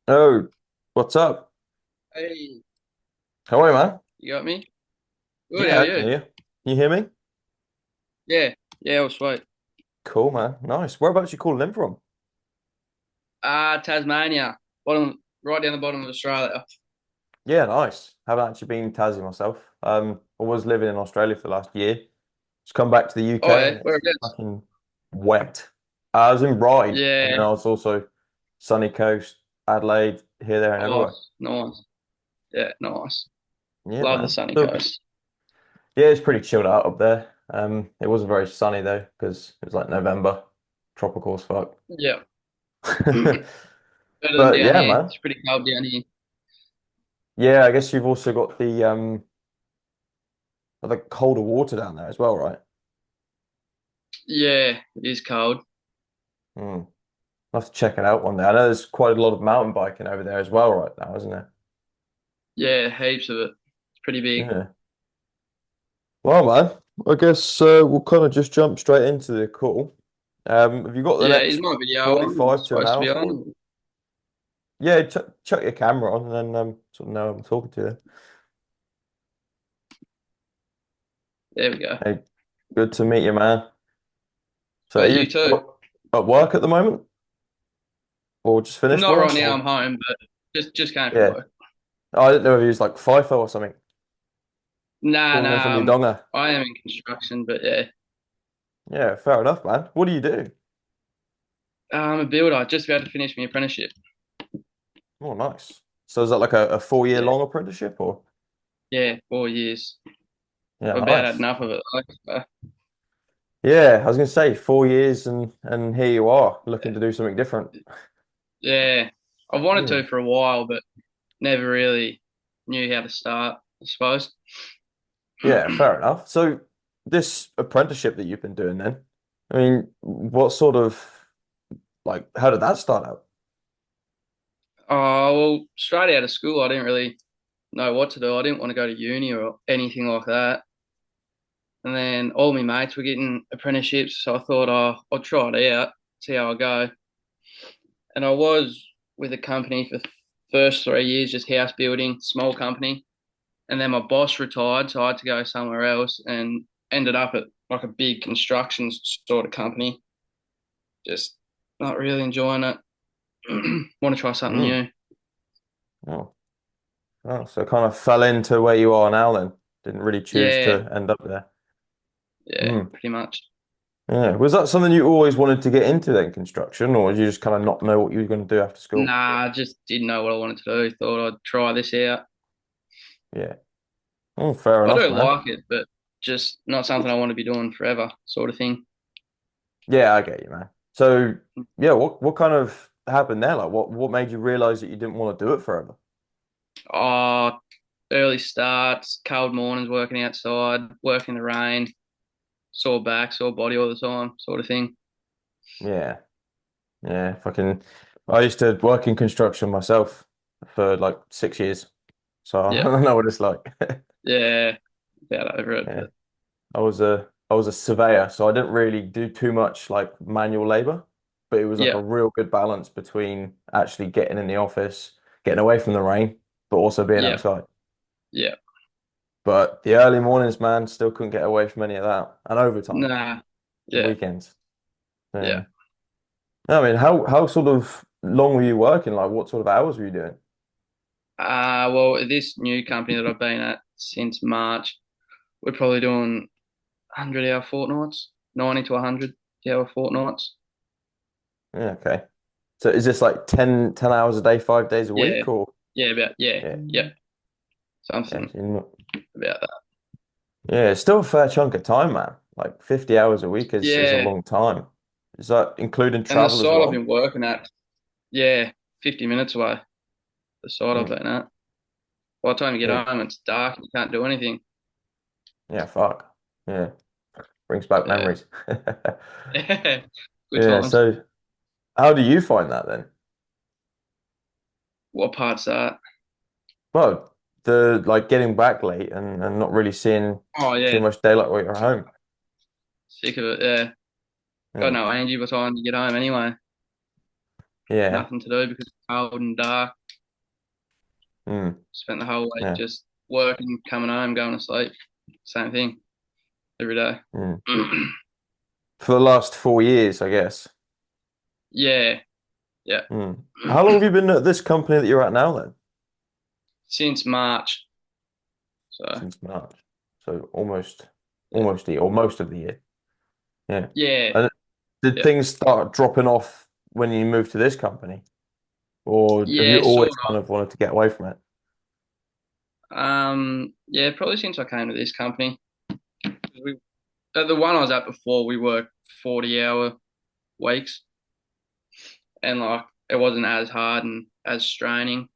Oh, what's up? Hey, How are you, man? you got me? Good, how Yeah, are I can you? hear you. Can you hear me? Yeah, yeah, all sweet. Cool, man. Nice. Whereabouts you calling in from? Tasmania, bottom, right down the bottom of Australia. Yeah, nice. Haven't actually been in Tassie myself. I was living in Australia for the last year. Just come back to the Oh UK yeah, and it's whereabouts? fucking wet. I was in Ryde, and then Yeah, I was also sunny coast, Adelaide, here, there, and oh, everywhere. nice. Yeah, nice. Yeah, Love the man. sunny So, coast. yeah, it's pretty chilled out up there. It wasn't very sunny though, because it was like November, tropical as fuck. Yeah, better than But down yeah, here. man. It's pretty cold down here. Yeah, I guess you've also got the colder water down there as well, right? Yeah, it is cold. Hmm. I'll have to check it out one day. I know there's quite a lot of mountain biking over there as well right now, isn't there? Yeah, heaps of it. It's pretty big. Yeah. Well, man, I guess we'll kind of just jump straight into the call. Have you got the Yeah, is next my video on? 45 It's to an supposed to hour be for it? on. Yeah, chuck your camera on and then sort of know I'm talking to you. There we go. Hey, good to meet you, man. So Oh, are you you too. at work at the moment or just finished Not right work now. I'm or? home, but just came from Yeah. work. Oh, I didn't know if he was like FIFO or something. Nah, Calling in from nah. your donger. I am in construction, but yeah. Yeah, fair enough, man. What do you do? I'm a builder, just about to finish my apprenticeship. Oh, nice. So is that like a 4 year Yeah, long apprenticeship or? yeah, 4 years. Yeah, I've about had nice. enough of it. Yeah, I was gonna say 4 years and here you are looking to do something different. Yeah, I've wanted Hmm. to for a while, but never really knew how to start, I suppose. Yeah, fair enough. So this apprenticeship that you've been doing then, I mean, what sort of like how did that start out? Oh, well, straight out of school, I didn't really know what to do. I didn't want to go to uni or anything like that. And then all my mates were getting apprenticeships, so I thought, oh, I'll try it out, see how I go. And I was with a company for the first 3 years, just house building, small company. And then my boss retired, so I had to go somewhere else and ended up at like a big construction sort of company. Just not really enjoying it. Want to try something Hmm. new. Oh, oh, so kind of fell into where you are now then. Didn't really choose Yeah, to end up there. yeah, Hmm. pretty much. Yeah. Was that something you always wanted to get into then, construction, or did you just kind of not know what you were going to do after school? Nah, I just didn't know what I wanted to do. Thought I'd try this out. Yeah. Oh, fair I do enough, man. like it, but just not something I want to be doing forever, sort of thing. Yeah, I get you, man. So, yeah, what kind of happened there? Like, what made you realize that you didn't want to do it forever? Oh, early starts, cold mornings, working outside, working in the rain, sore back, sore body all the time, sort of thing. Yeah, yeah. Fucking, I used to work in construction myself for like 6 years, so Yeah, I know what it's like. yeah, about over it, Yeah, but I was a surveyor, so I didn't really do too much like manual labor, but it was like yeah, a real good balance between actually getting in the office, getting away from the rain, but also being yeah, outside. yeah. But the early mornings, man, still couldn't get away from any of that. And overtime, Nah, yeah, weekends. yeah. Yeah. I mean, how sort of long were you working? Like, what sort of hours were you doing? Well, this new company that I've been at since March, we're probably doing 100-hour fortnights, 90 to 100-hour fortnights. Yeah, okay. So is this like ten hours a day, 5 days a Yeah, week, or yeah, about, yeah, yeah, yeah, yeah, something so you're not- about that. yeah, it's still a fair chunk of time, man. Like 50 hours a week is a Yeah, long time. Is that including and the travel as site I've well? been working at, yeah, 50 minutes away, the site I've Hmm. been at. By the time you get Yeah, home, it's dark, you can't do anything. yeah, fuck. Yeah, brings back Yeah, memories. good Yeah, times. so how do you find that then? What part's that? Well, the like getting back late and not really seeing Oh, too yeah, much daylight while you're home. sick of it, yeah. Got Yeah. no energy by the time you get home anyway. Yeah. nothing to do because it's cold and dark. Mm. Spent the whole week Yeah. just working, coming home, going to sleep. Same thing every day. Mm. For the last 4 years, I guess. Yeah, yeah. Mm. How long have you been at this company that you're at now then? Since March. So Since March. So almost, yeah, almost the, or most of the year. Yeah. yeah, And did yeah, things start dropping off when you moved to this company? Or have you yeah. always Sort kind of wanted to get away from it? of. Yeah, probably since I came to this company. We, the one I was at before, we worked 40-hour weeks, and like it wasn't as hard and as straining.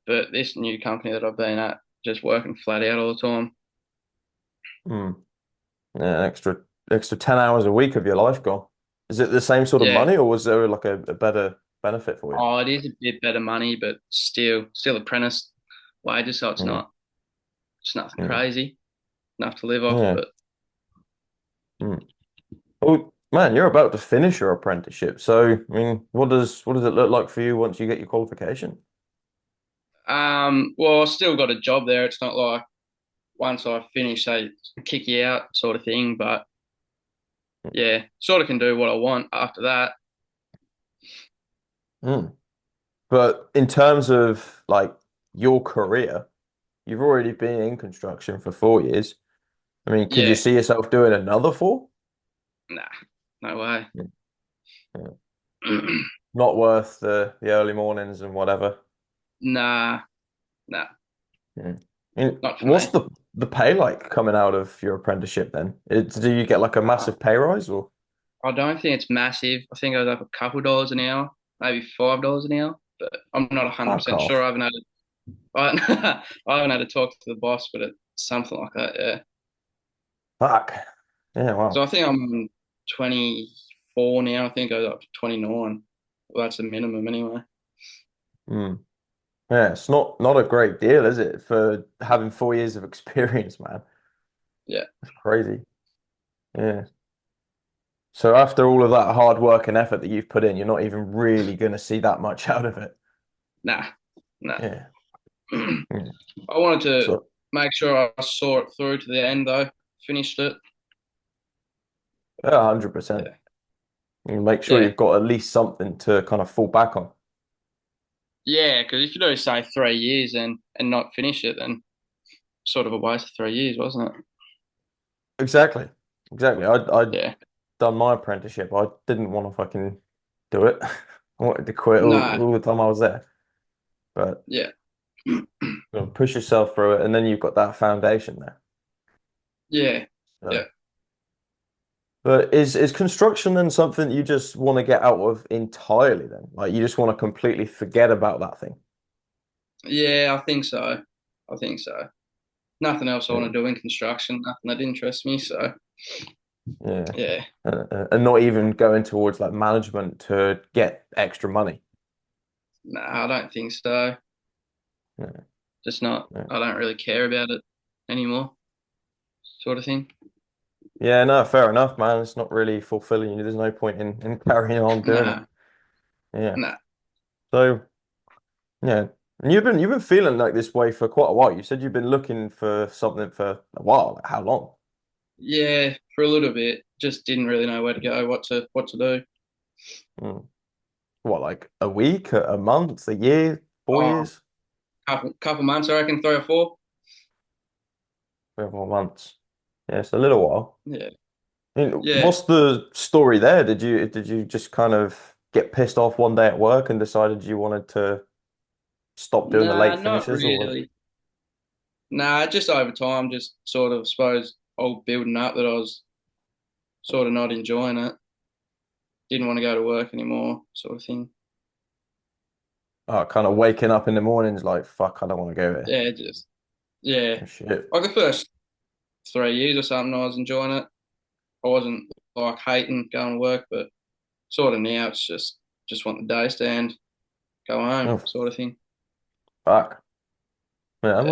But this new company that I've been at, just working flat out all the time. Mm. Yeah, extra 10 hours a week of your life gone. Is it the same sort of Yeah. money or was there like a better benefit for you? Oh, it is a bit better money, but still apprentice wages, so Mm. it's nothing Mm. crazy, enough to live off. Yeah. But Mm. Well, man, you're about to finish your apprenticeship. So, I mean, what does it look like for you once you get your qualification? well, I still got a job there. It's not like once I finish, they kick you out, sort of thing. But yeah, sort of can do what I want after that. Mm. But in terms of like your career, you've already been in construction for 4 years. I mean, could you Yeah, see yourself doing another four? nah, no way. Yeah. Yeah. Not worth the early mornings and whatever. Nah, nah, Yeah. I mean, not for what's me. the pay like coming out of your apprenticeship then? Do you get like a Uh, massive pay rise or I don't think it's massive. I think I was up a couple dollars an hour, maybe $5 an hour, but I'm not fuck 100% sure. off? I haven't had to talk to the boss, but it's something like that. Yeah. Fuck. Yeah, So wow. I think I'm on 24 now. I think I was up to 29. Well, that's the minimum anyway. Hmm. Yeah, it's not a great deal, is it, for having 4 years of experience, man? Yeah. It's crazy. Yeah. So after all of that hard work and effort that you've put in, you're not even really going to see that much out of it. Nah, nah. Yeah. Yeah. I wanted to So, make sure I saw it through to the end though. Finished it. yeah, 100%. Yeah. You make sure Yeah. you've got at least something to kind of fall back on. Yeah, because if you do say 3 years and not finish it, then sort of a waste of 3 years, wasn't it? Exactly. Exactly. I Yeah. done my apprenticeship. I didn't want to fucking do it. I wanted to quit No. all the time I was there. But Yeah. push yourself through it, and then you've got that foundation there. Yeah. Yeah. So, but is construction then something you just want to get out of entirely then? Like you just want to completely forget about that thing? Yeah, I think so. I think so. Nothing else I want Yeah. to do in construction, nothing that interests me. So Yeah. yeah. And not even going towards like management to get extra money. No, I don't think so. Yeah. Just not, Yeah. I don't really care about it anymore, sort of thing. Yeah, no, fair enough, man. It's not really fulfilling you. There's no point in carrying on doing it. No, Yeah. no. So yeah. And you've been feeling like this way for quite a while. You said you've been looking for something for a while. Like how long? Yeah, for a little bit. Just didn't really know where to go, what to do. Hmm. What, like a week, a month, a year, four Oh, years? couple months, I reckon, 3 or 4. 4 months. Yeah, it's a little while. Yeah. I mean, Yeah. what's the story there? Did you just kind of get pissed off one day at work and decided you wanted to stop doing the Nah, late not finishes or really. Nah, just over time, just sort of suppose all building up that I was sort of not enjoying it. Didn't want to go to work anymore, sort of thing. kind of waking up in the mornings like, fuck, I don't want to go here. Yeah, just yeah. Oh, shit. Like the first 3 years or something, I was enjoying it. I wasn't like hating going to work, but sort of now it's just want the day stand, go home, Oh, sort of thing. fuck. Man, Yeah.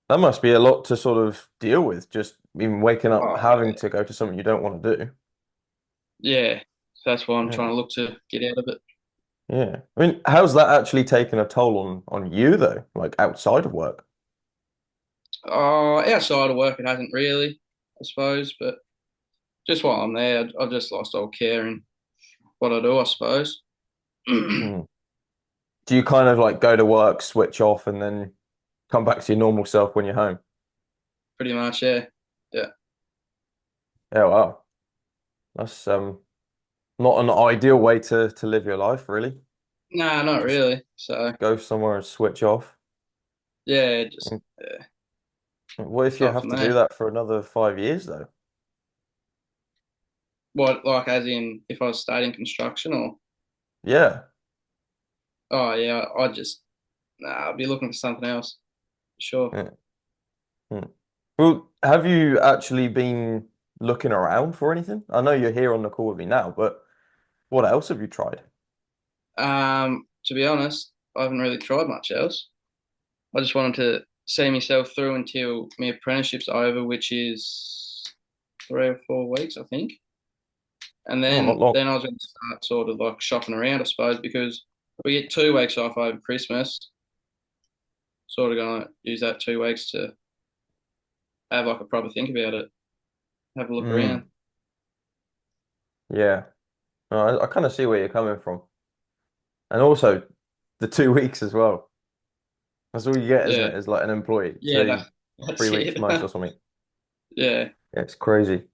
that must be a lot to sort of deal with, just even waking up Oh having yeah. to go to something you don't want to do. Yeah. So that's why I'm Yeah. trying to look to get out of it. Yeah. I mean, how's that actually taken a toll on you though? Like outside of work? Outside of work, it hasn't really, I suppose, but just while I'm there, I've just lost all care in what I do, I suppose. Hmm. Do you kind of like go to work, switch off, and then come back to your normal self when you're home? Pretty much, yeah. Yeah. Yeah, wow. That's not an ideal way to live your life, really. Nah, not Just really. So, go somewhere and switch off. yeah, just And what if you apart have from to do that. that for another 5 years though? What, like, as in if I was starting construction or, Yeah. oh, yeah, I'd be looking for something else, sure. Yeah. Hmm. Well, have you actually been looking around for anything? I know you're here on the call with me now, but what else have you tried? To be honest, I haven't really tried much else. I just wanted to see myself through until my apprenticeship's over, which is 3 or 4 weeks, I think. And Oh, not then long. then I was going to start sort of like shopping around, I suppose, because we get 2 weeks off over Christmas. Sort of going to use that 2 weeks to have like a proper think about it, have a look Mm, around. yeah. No, I kind of see where you're coming from. And also the 2 weeks as well. That's all you get, isn't Yeah, it? As like an employee. yeah, Two, that's 3 weeks it. most or something. Yeah, Yeah, it's crazy.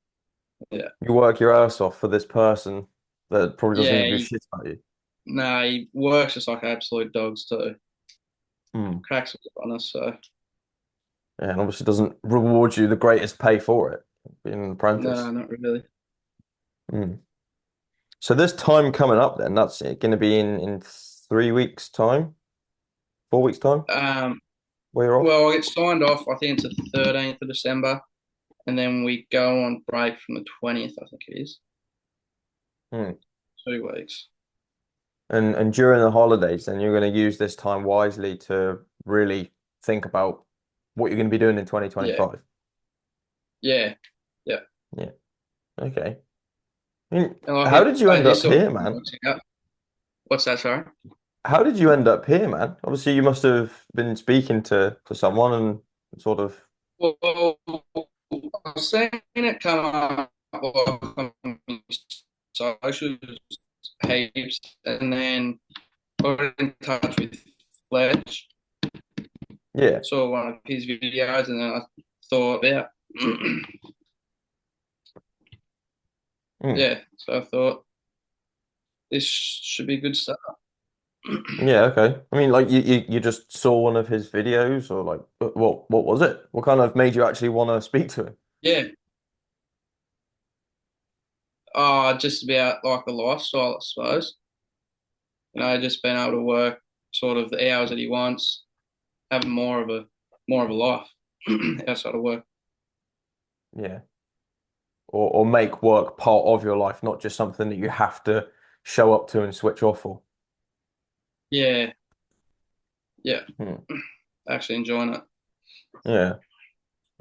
yeah, You work your ass off for this person that probably doesn't even yeah. give a shit about you. Nah, he works just like absolute dogs too. Mm. Cracks on us, so Yeah, and obviously doesn't reward you the greatest pay for it, being an no, apprentice. not really. Mm. So this time coming up then, that's it, going to be in 3 weeks' time, 4 weeks' time, Um, where you're off? well, I get signed off. I think it's the 13th of December, and then we go on break from the 20th. I think it is Mm. 2 weeks. And during the holidays, then you're going to use this time wisely to really think about what you're going to be doing in Yeah, 2025. yeah, yeah. Yeah. Okay. I mean, And like how it, did you end this up sort of here, man? works out. What's that? Sorry. How did you end up here, man? Obviously, you must have been speaking to someone and sort of, Well, I've seen it come up like, on socials heaps, and then got in touch with Fletch. yeah. Saw one of his videos, and then I thought about, Mm. yeah. So I thought this should be a good start. Yeah, okay. I mean, like you just saw one of his videos or like what was it? What kind of made you actually want to speak to him? Yeah. Just about like the lifestyle, I suppose. Just being able to work sort of the hours that he wants, having more of a life outside of work. Yeah. Or make work part of your life, not just something that you have to show up to and switch off for. Yeah, yeah. Hmm. Actually enjoying it. Yeah.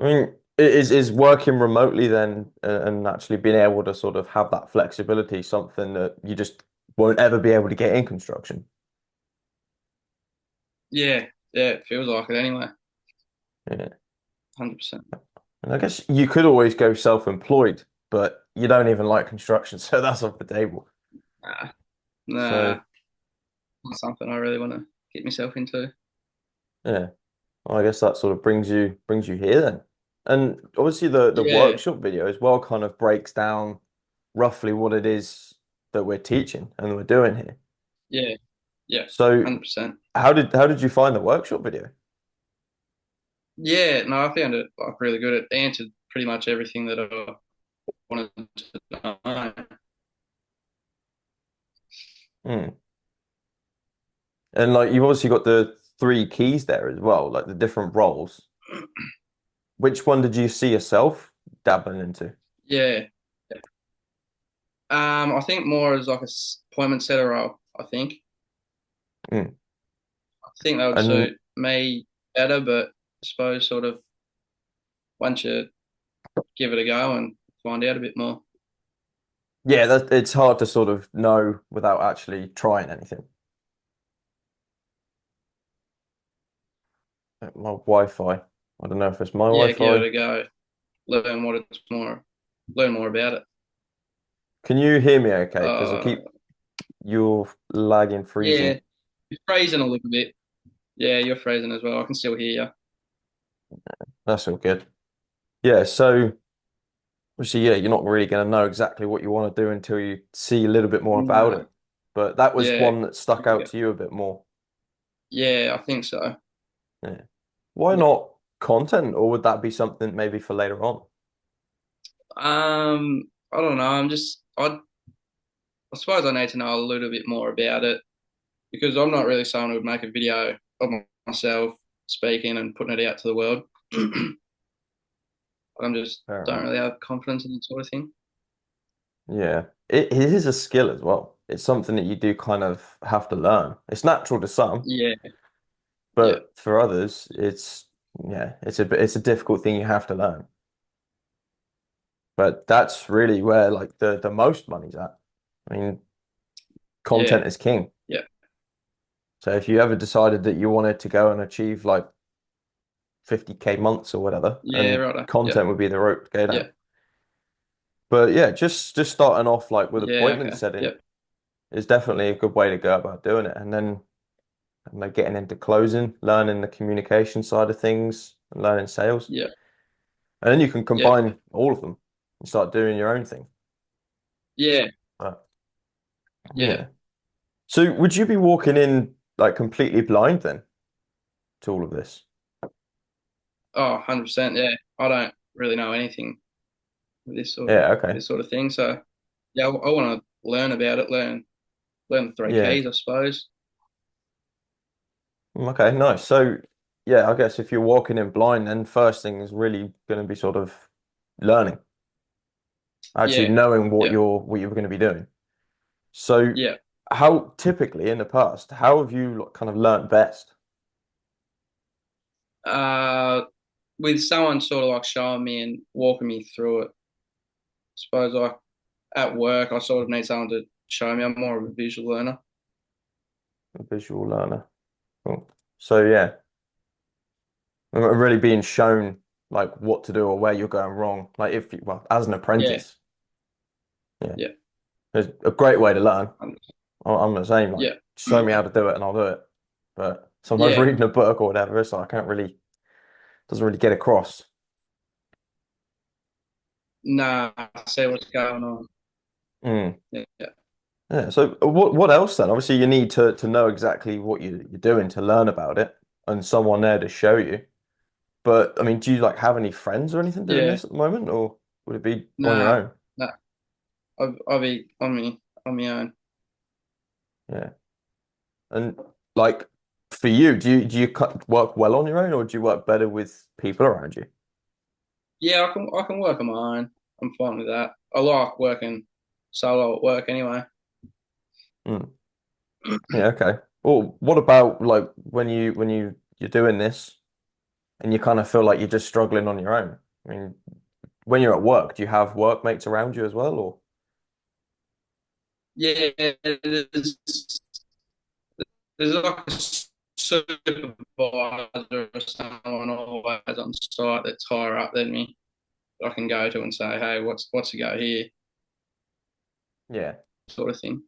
I mean, is working remotely then and actually being able to sort of have that flexibility something that you just won't ever be able to get in construction? Yeah, yeah. It feels like it anyway. Yeah. 100%. And I guess you could always go self-employed, but you don't even like construction, so that's off the table. Nah, So nah. Not something I really want to get myself into. yeah, well, I guess that sort of brings you here then. And obviously the Yeah, workshop video as well kind of breaks down roughly what it is that we're teaching and we're doing here. yeah, yeah. So 100%. how did you find the workshop video? Yeah, no, I found it like really good. It answered pretty much everything that I wanted to know. Hmm. And like you've obviously got the three keys there as well, like the different roles. Which one did you see yourself dabbling into? Yeah. I think more as like a appointment setter role. Hmm. I think that would And suit me better, but I suppose sort of once you give it a go and find out a bit more. Yeah, it's hard to sort of know without actually trying anything. My Wi-Fi. I don't know if it's my Yeah, give it Wi-Fi. a go. Learn what it's more, learn more about it. Can you hear me okay? Because I Uh, keep you're lagging, freezing. yeah, you're phrasing a little bit. Yeah, you're phrasing as well. I can still hear you. That's all good. Yeah, so obviously, yeah, you're not really going to know exactly what you want to do until you see a little bit more about Nah, it. But that was yeah, one that stuck out yeah, to you a bit more. yeah, I think so. Yeah. Why Yeah. not content, or would that be something maybe for later on? I don't know. I suppose I need to know a little bit more about it because I'm not really someone who would make a video of myself speaking and putting it out to the world. I'm just Fair don't enough. really have confidence in that sort of thing. Yeah, it is a skill as well. It's something that you do kind of have to learn. It's natural to some, Yeah, yeah, but for others, yeah, it's a difficult thing you have to learn. But that's really where like the most money's at. I mean, yeah, content is king. yeah, So if you ever decided that you wanted to go and achieve like 50K months or whatever, yeah, and right. Yeah, content would be the route to go down. yeah, But yeah, just starting off like with yeah. appointment Okay. setting Yep. is definitely a good way to go about doing it. And then getting into closing, learning the communication side of things, and learning sales. Yeah, And then you can yeah, combine all of them and start doing your own thing. yeah, But yeah. yeah. So would you be walking in like completely blind then to all of this? Oh, 100%. Yeah, I don't really know anything with Yeah, okay. this sort of thing. So yeah, I want to learn about it. Learn the three Yeah. keys, I suppose. Okay, nice. So yeah, I guess if you're walking in blind, then first thing is really going to be sort of learning, actually Yeah, knowing yeah, what you're going to be doing. So yeah. how typically in the past, how have you like, kind of learnt best? Uh, with someone sort of like showing me and walking me through it. Suppose like at work, I sort of need someone to show me. I'm more of a visual learner. A visual learner. Cool. So yeah, really being shown like what to do or where you're going wrong. Like if you, well, as an Yeah, apprentice, yeah, yeah, it's a great way to learn. um, I'm the same. Like yeah, show me how to do it and I'll do it. But sometimes yeah. reading a book or whatever, so I can't really doesn't really get across. Nah, I see what's going on. Mm. Yeah, yeah, Yeah. So what else then? Obviously, you need to know exactly what you're doing to learn about it, and someone there to show you. But I mean, do you like have any friends or anything doing yeah. this at the moment, or would it be on your Nah, own? nah. I'll be on my own. Yeah. And like for you, do you work well on your own, or do you work better with people around you? Yeah, I can work on my own. I'm fine with that. I like working solo at work anyway. Mm. Yeah. Okay. Well, what about like you're doing this and you kind of feel like you're just struggling on your own? I mean, when you're at work, do you have workmates around you as well, or? Yeah, there's like a supervisor or someone always on site that's higher up than me. I can go to and say, hey, what's the go here, Yeah. sort of thing.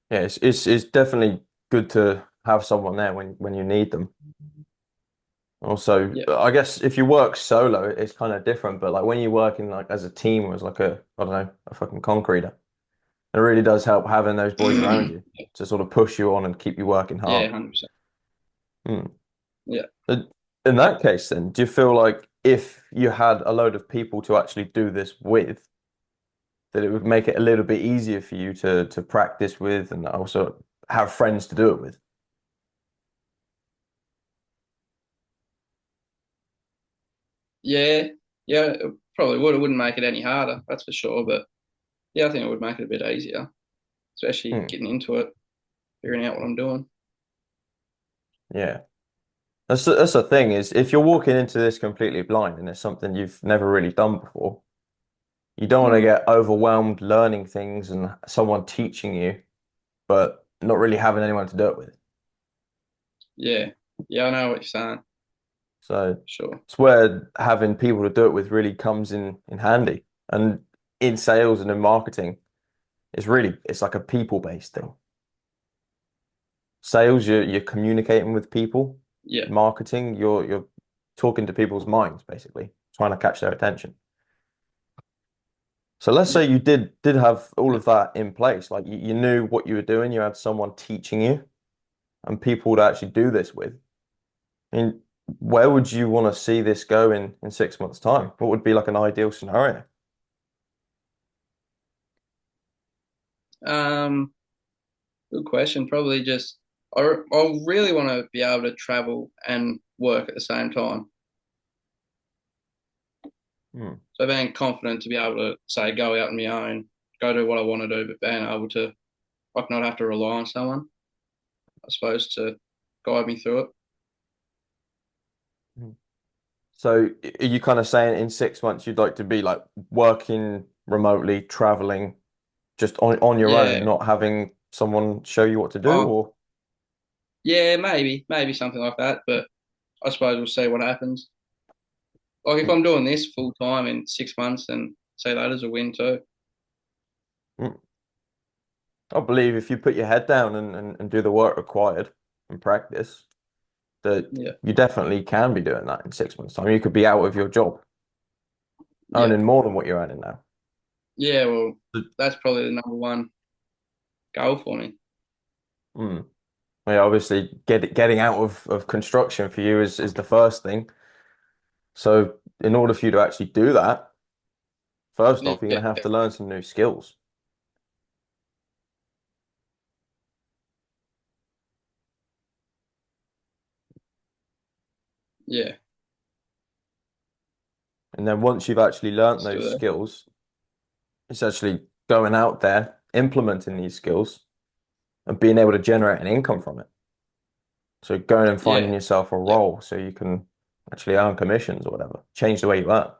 Yeah, it's definitely good to have someone there when you need them. Also, Yeah, I guess if you work solo, it's kind of different. But like when you work in like as a team or as like I don't know, a fucking concreter, it really does help having those boys around you to sort of push you on and keep you working yeah, hard. 100%. Hmm. Yeah, In in that case, then, do you feel like if you had a load of people to actually do this with, that it would make it a little bit easier for you to practice with and also have friends to do it with? yeah, yeah. It probably would. It wouldn't make it any harder, that's for sure. But yeah, I think it would make it a bit easier, especially Hmm. getting into it, figuring out what I'm doing. Yeah. That's the thing is if you're walking into this completely blind and it's something you've never really done before, You don't want to Mm, get overwhelmed learning things and someone teaching you, but not really having anyone to do it with. yeah, yeah, I know what you're saying. So Sure. it's where having people to do it with really comes in handy. And in sales and in marketing, it's like a people-based thing. Sales, you're communicating with people. Yeah, Marketing, you're talking to people's minds, basically, trying to catch their attention. So let's say yeah, you did have all yeah. of that in place, like you knew what you were doing, you had someone teaching you, and people to actually do this with. I mean, where would you want to see this go in 6 months' time? What would be like an ideal scenario? Um, Good question. Probably just I really want to be able to travel and work at the same time. Hmm. So being confident to be able to say go out on my own, go do what I want to do, but being able to like not have to rely on someone, I suppose, to guide me through it. Hmm. So are you kind of saying in 6 months you'd like to be like working remotely, traveling just on your own, Yeah. not having someone show you what to do, Oh, or yeah, maybe something like that. But I suppose we'll see what happens. Like if Hmm. I'm doing this full time in 6 months, then say that as a win too. Hmm. I believe if you put your head down and do the work required and practice, that Yeah, you definitely can be doing that in 6 months' time. You could be out of your job, yeah, earning more than what you're earning now. yeah. Well, But, that's probably the number one goal for me. mm, yeah, obviously getting out of construction for you is the first thing. So in order for you to actually do that, first off, you're Yeah, going to have to learn some new skills. yeah. And then once you've actually learned those Still there. skills, it's actually going out there, implementing these skills and being able to generate an income from it. So going and finding Yeah, yourself a yeah, role so you can actually earn commissions or whatever, change the way you earn.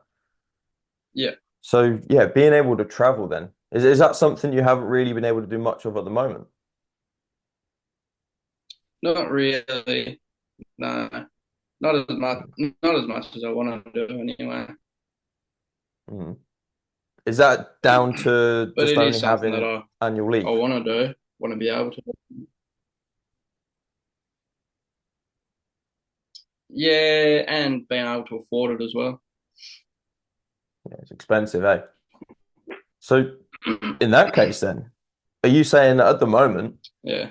yeah. So yeah, being able to travel then, is that something you haven't really been able to do much of at the moment? Not really. No, not as much. Not as much as I want to do anyway. Mm. Is that down to But just it is only something that having annual I leave? want to do. Want to be able to. Yeah, and being able to afford it as well. Yeah, it's expensive, eh? So in that case then, are you saying that at the moment Yeah,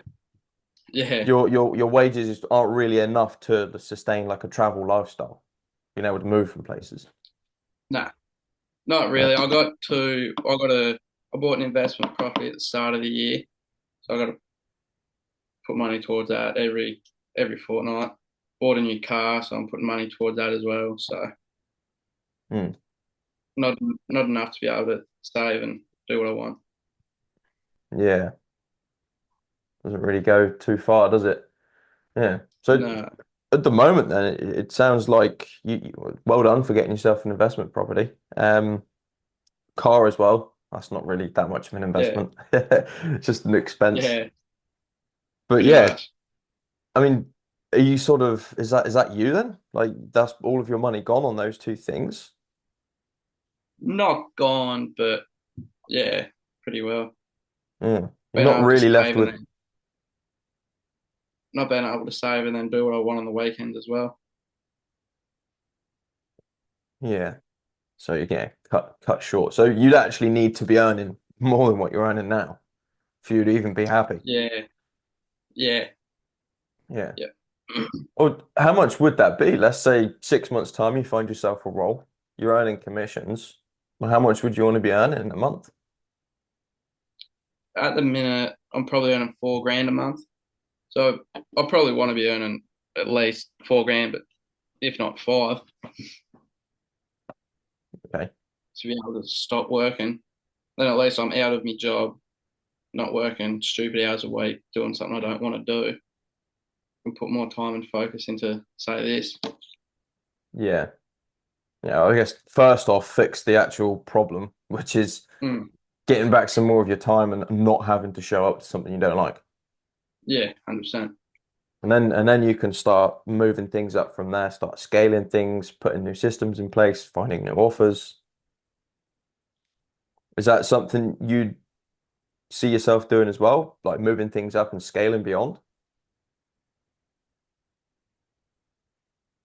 yeah. your wages aren't really enough to sustain like a travel lifestyle, being able to move from places? Nah, not No. really. I got a. I bought an investment property at the start of the year, so I got to put money towards that every fortnight. Bought a new car, so I'm putting money towards that as well. So Mm. not not enough to be able to save and do what I want. Yeah, doesn't really go too far, does it? Yeah. So No, at the moment, then it sounds like well done for getting yourself an investment property. Car as well. That's not really that much of an yeah, investment. It's just an expense. yeah, But pretty yeah, much. I mean, are you sort of is that you then? Like that's all of your money gone on those two things? Not gone, but yeah, pretty well. Yeah. You're Being not able to really left save and with then not being able to save and then do what I want on the weekends as well. yeah. So yeah, cut short. So you'd actually need to be earning more than what you're earning now for you to even be happy. Yeah, yeah, Yeah. yeah. Well, how much would that be? Let's say 6 months' time, you find yourself a role, you're earning commissions. Well, how much would you want to be earning in a month? At the minute, I'm probably earning 4 grand a month, so I probably want to be earning at least 4 grand, but if not five, Okay. to be able to stop working. Then at least I'm out of my job, not working stupid hours a week, doing something I don't want to do, and put more time and focus into say this. Yeah. Yeah. I guess first off, fix the actual problem which is Mm. getting back some more of your time and not having to show up to something you don't like. Yeah, 100%. And then you can start moving things up from there, start scaling things, putting new systems in place, finding new offers. Is that something you'd see yourself doing as well? Like moving things up and scaling beyond?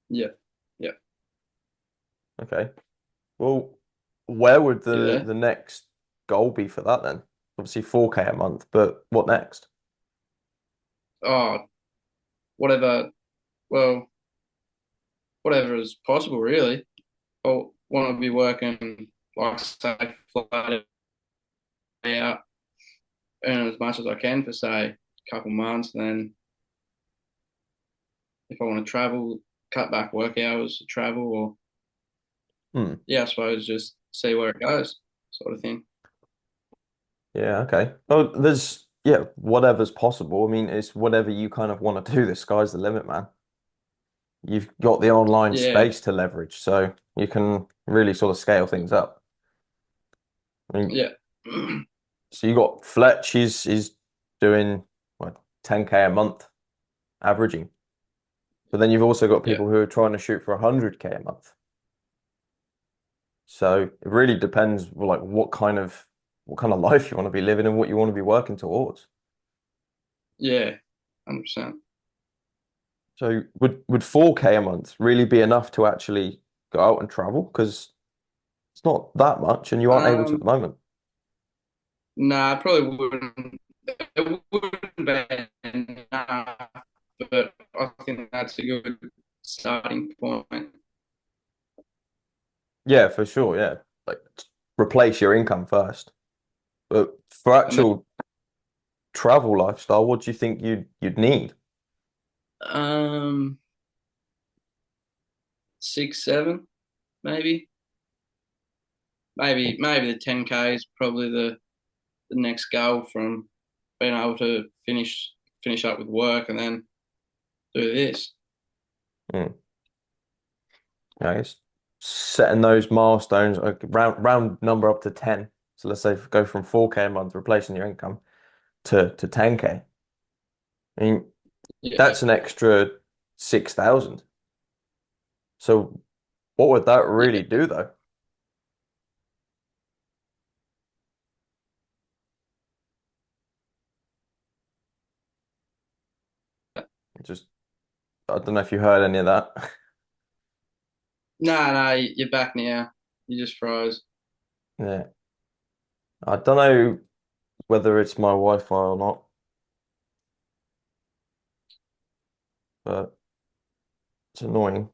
Yeah. Yeah. Okay. Well, where would You the there? the next goal be for that then? Obviously 4K a month, but what next? Oh, whatever. Well, whatever is possible, really. I want to be working, like, say, flat out, earn as much as I can for, say, a couple months. And then if I want to travel, cut back work hours to travel, or, Hmm. yeah, I suppose just see where it goes, sort of thing. Yeah, okay. Oh, there's yeah, whatever's possible. I mean, it's whatever you kind of want to do. The sky's the limit, man. You've got the online Yeah. space to leverage, so you can really sort of scale things up. I mean, Yeah. so you got Fletch, he's doing what 10K a month averaging. But then you've also got Yeah. people who are trying to shoot for 100K a month. So it really depends like what kind of life you want to be living and what you want to be working towards. Yeah. 100%. So would 4K a month really be enough to actually go out and travel? Because it's not that much and you aren't able to at the Um, moment. nah, I probably wouldn't. It wouldn't be enough, but I think that's a good starting point. Yeah, for sure. Yeah. Like replace your income first. But for And then, actual travel lifestyle, what do you think you'd need? um, 6, 7, maybe. Maybe the 10K is probably the next goal from being able to finish up with work and then do this. Hmm. I guess setting those milestones, like round number up to 10. So let's say go from 4K a month, replacing your income to 10K. I mean, Yeah, that's an extra 6,000. So what would that yeah, really do though? It just, I don't know if you heard any of that. no, no, you're back now. You just froze. Yeah. I don't know whether it's my Wi-Fi or not, but it's annoying.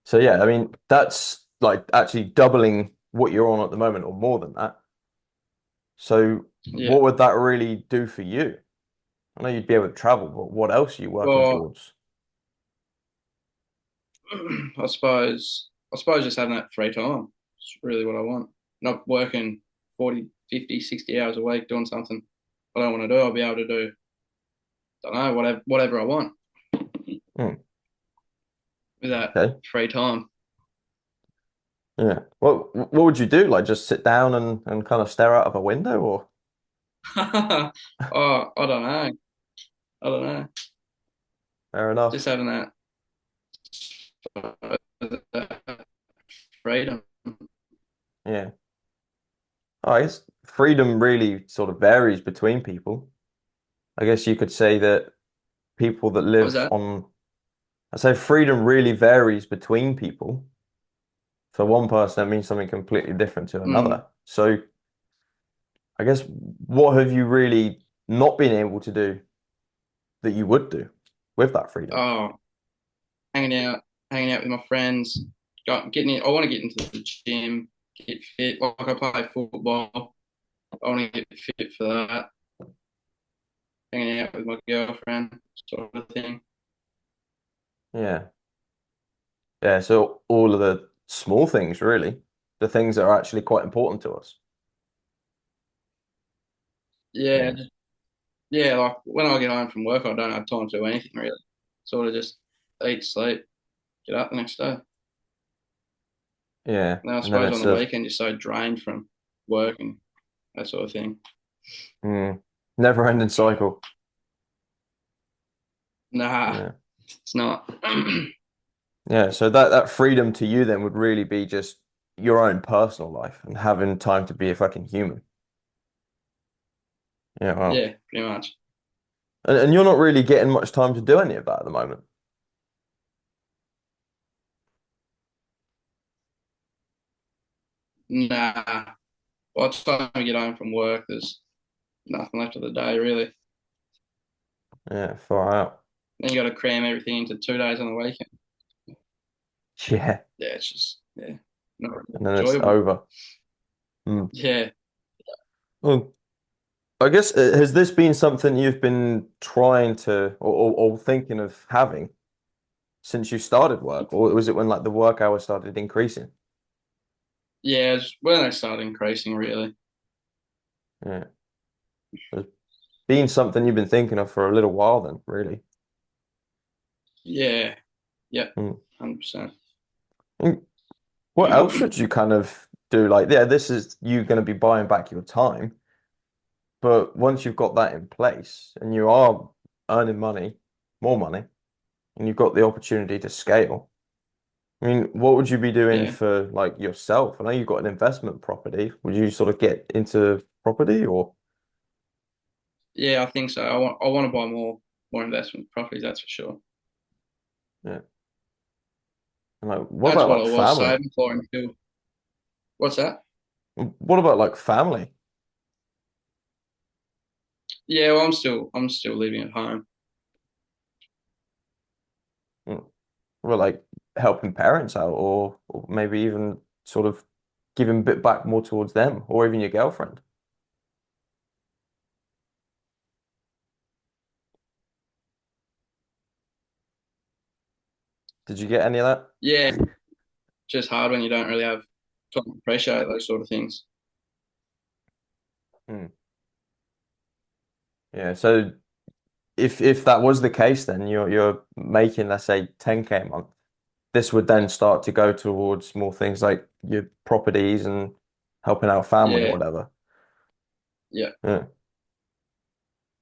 So yeah, I mean, that's like actually doubling what you're on at the moment or more than that. So Yeah. what would that really do for you? I know you'd be able to travel, but what else are you working Well, towards? I suppose just having that free time. It's really what I want. Not working 40, 50, 60 hours a week doing something I don't want to do. I'll be able to do, don't know, whatever I want Hmm, with that okay. free time. Yeah. What would you do? Like just sit down and kind of stare out of a window or Oh, I don't know. I don't know. fair Just enough. having that freedom. Yeah. I guess freedom really sort of varies between people. I guess you could say that people that What was live that? on, I say freedom really varies between people. For one person, that means something completely different to Mm. another. So I guess what have you really not been able to do that you would do with that freedom? Oh, hanging out with my friends, getting in. I want to get into the gym, get fit. Like I play football. I want to get fit for that. Hanging out with my girlfriend, sort of thing. Yeah. Yeah. So all of the small things, really, the things that are actually quite important to us. Yeah, Yeah. yeah. Like when I get home from work, I don't have time to do anything really. Sort of just eat, sleep, get up the next day. Yeah, And I and then suppose on it's the a weekend you're so drained from work and that sort of thing. mm, never-ending cycle. Nah, Yeah. it's not. Yeah, so that freedom to you then would really be just your own personal life and having time to be a fucking human. Yeah, wow. Yeah, pretty much. And you're not really getting much time to do any of that at the moment. Nah. By the time we get home from work, there's nothing left of the day really. Yeah, far out. Then you got to cram everything into 2 days on the weekend. Yeah, Yeah, it's just not really and then it's enjoyable. over. Mm. Yeah, Well, I guess has this been something you've been trying to or thinking of having since you started work, or was it when like the work hours started increasing? yeah. It's when they start increasing, really. Yeah, it's been something you've been thinking of for a little while then, really. Yeah, yeah, Mm. 100%. And what else would you kind of do? Like, yeah, this is you going to be buying back your time, but once you've got that in place and you are earning money, more money, and you've got the opportunity to scale. I mean, what would you be doing Yeah, for like yourself? I know you've got an investment property. Would you sort of get into property or yeah. I think so. I want to buy more investment properties. That's for sure. yeah? And like, what That's about what like I was family? saving for until. What's that? What about like family? Yeah, well, I'm still living at home. Mm. Well, like helping parents out, or maybe even sort of giving a bit back more towards them, or even your girlfriend. Did you get any of that? Yeah, just hard when you don't really have time to appreciate those sort of things. Hmm. Yeah. So if that was the case, then you're making, let's say, 10K a month. This would then start to go towards more things like your properties and helping out family or Yeah, whatever. yeah. Yeah.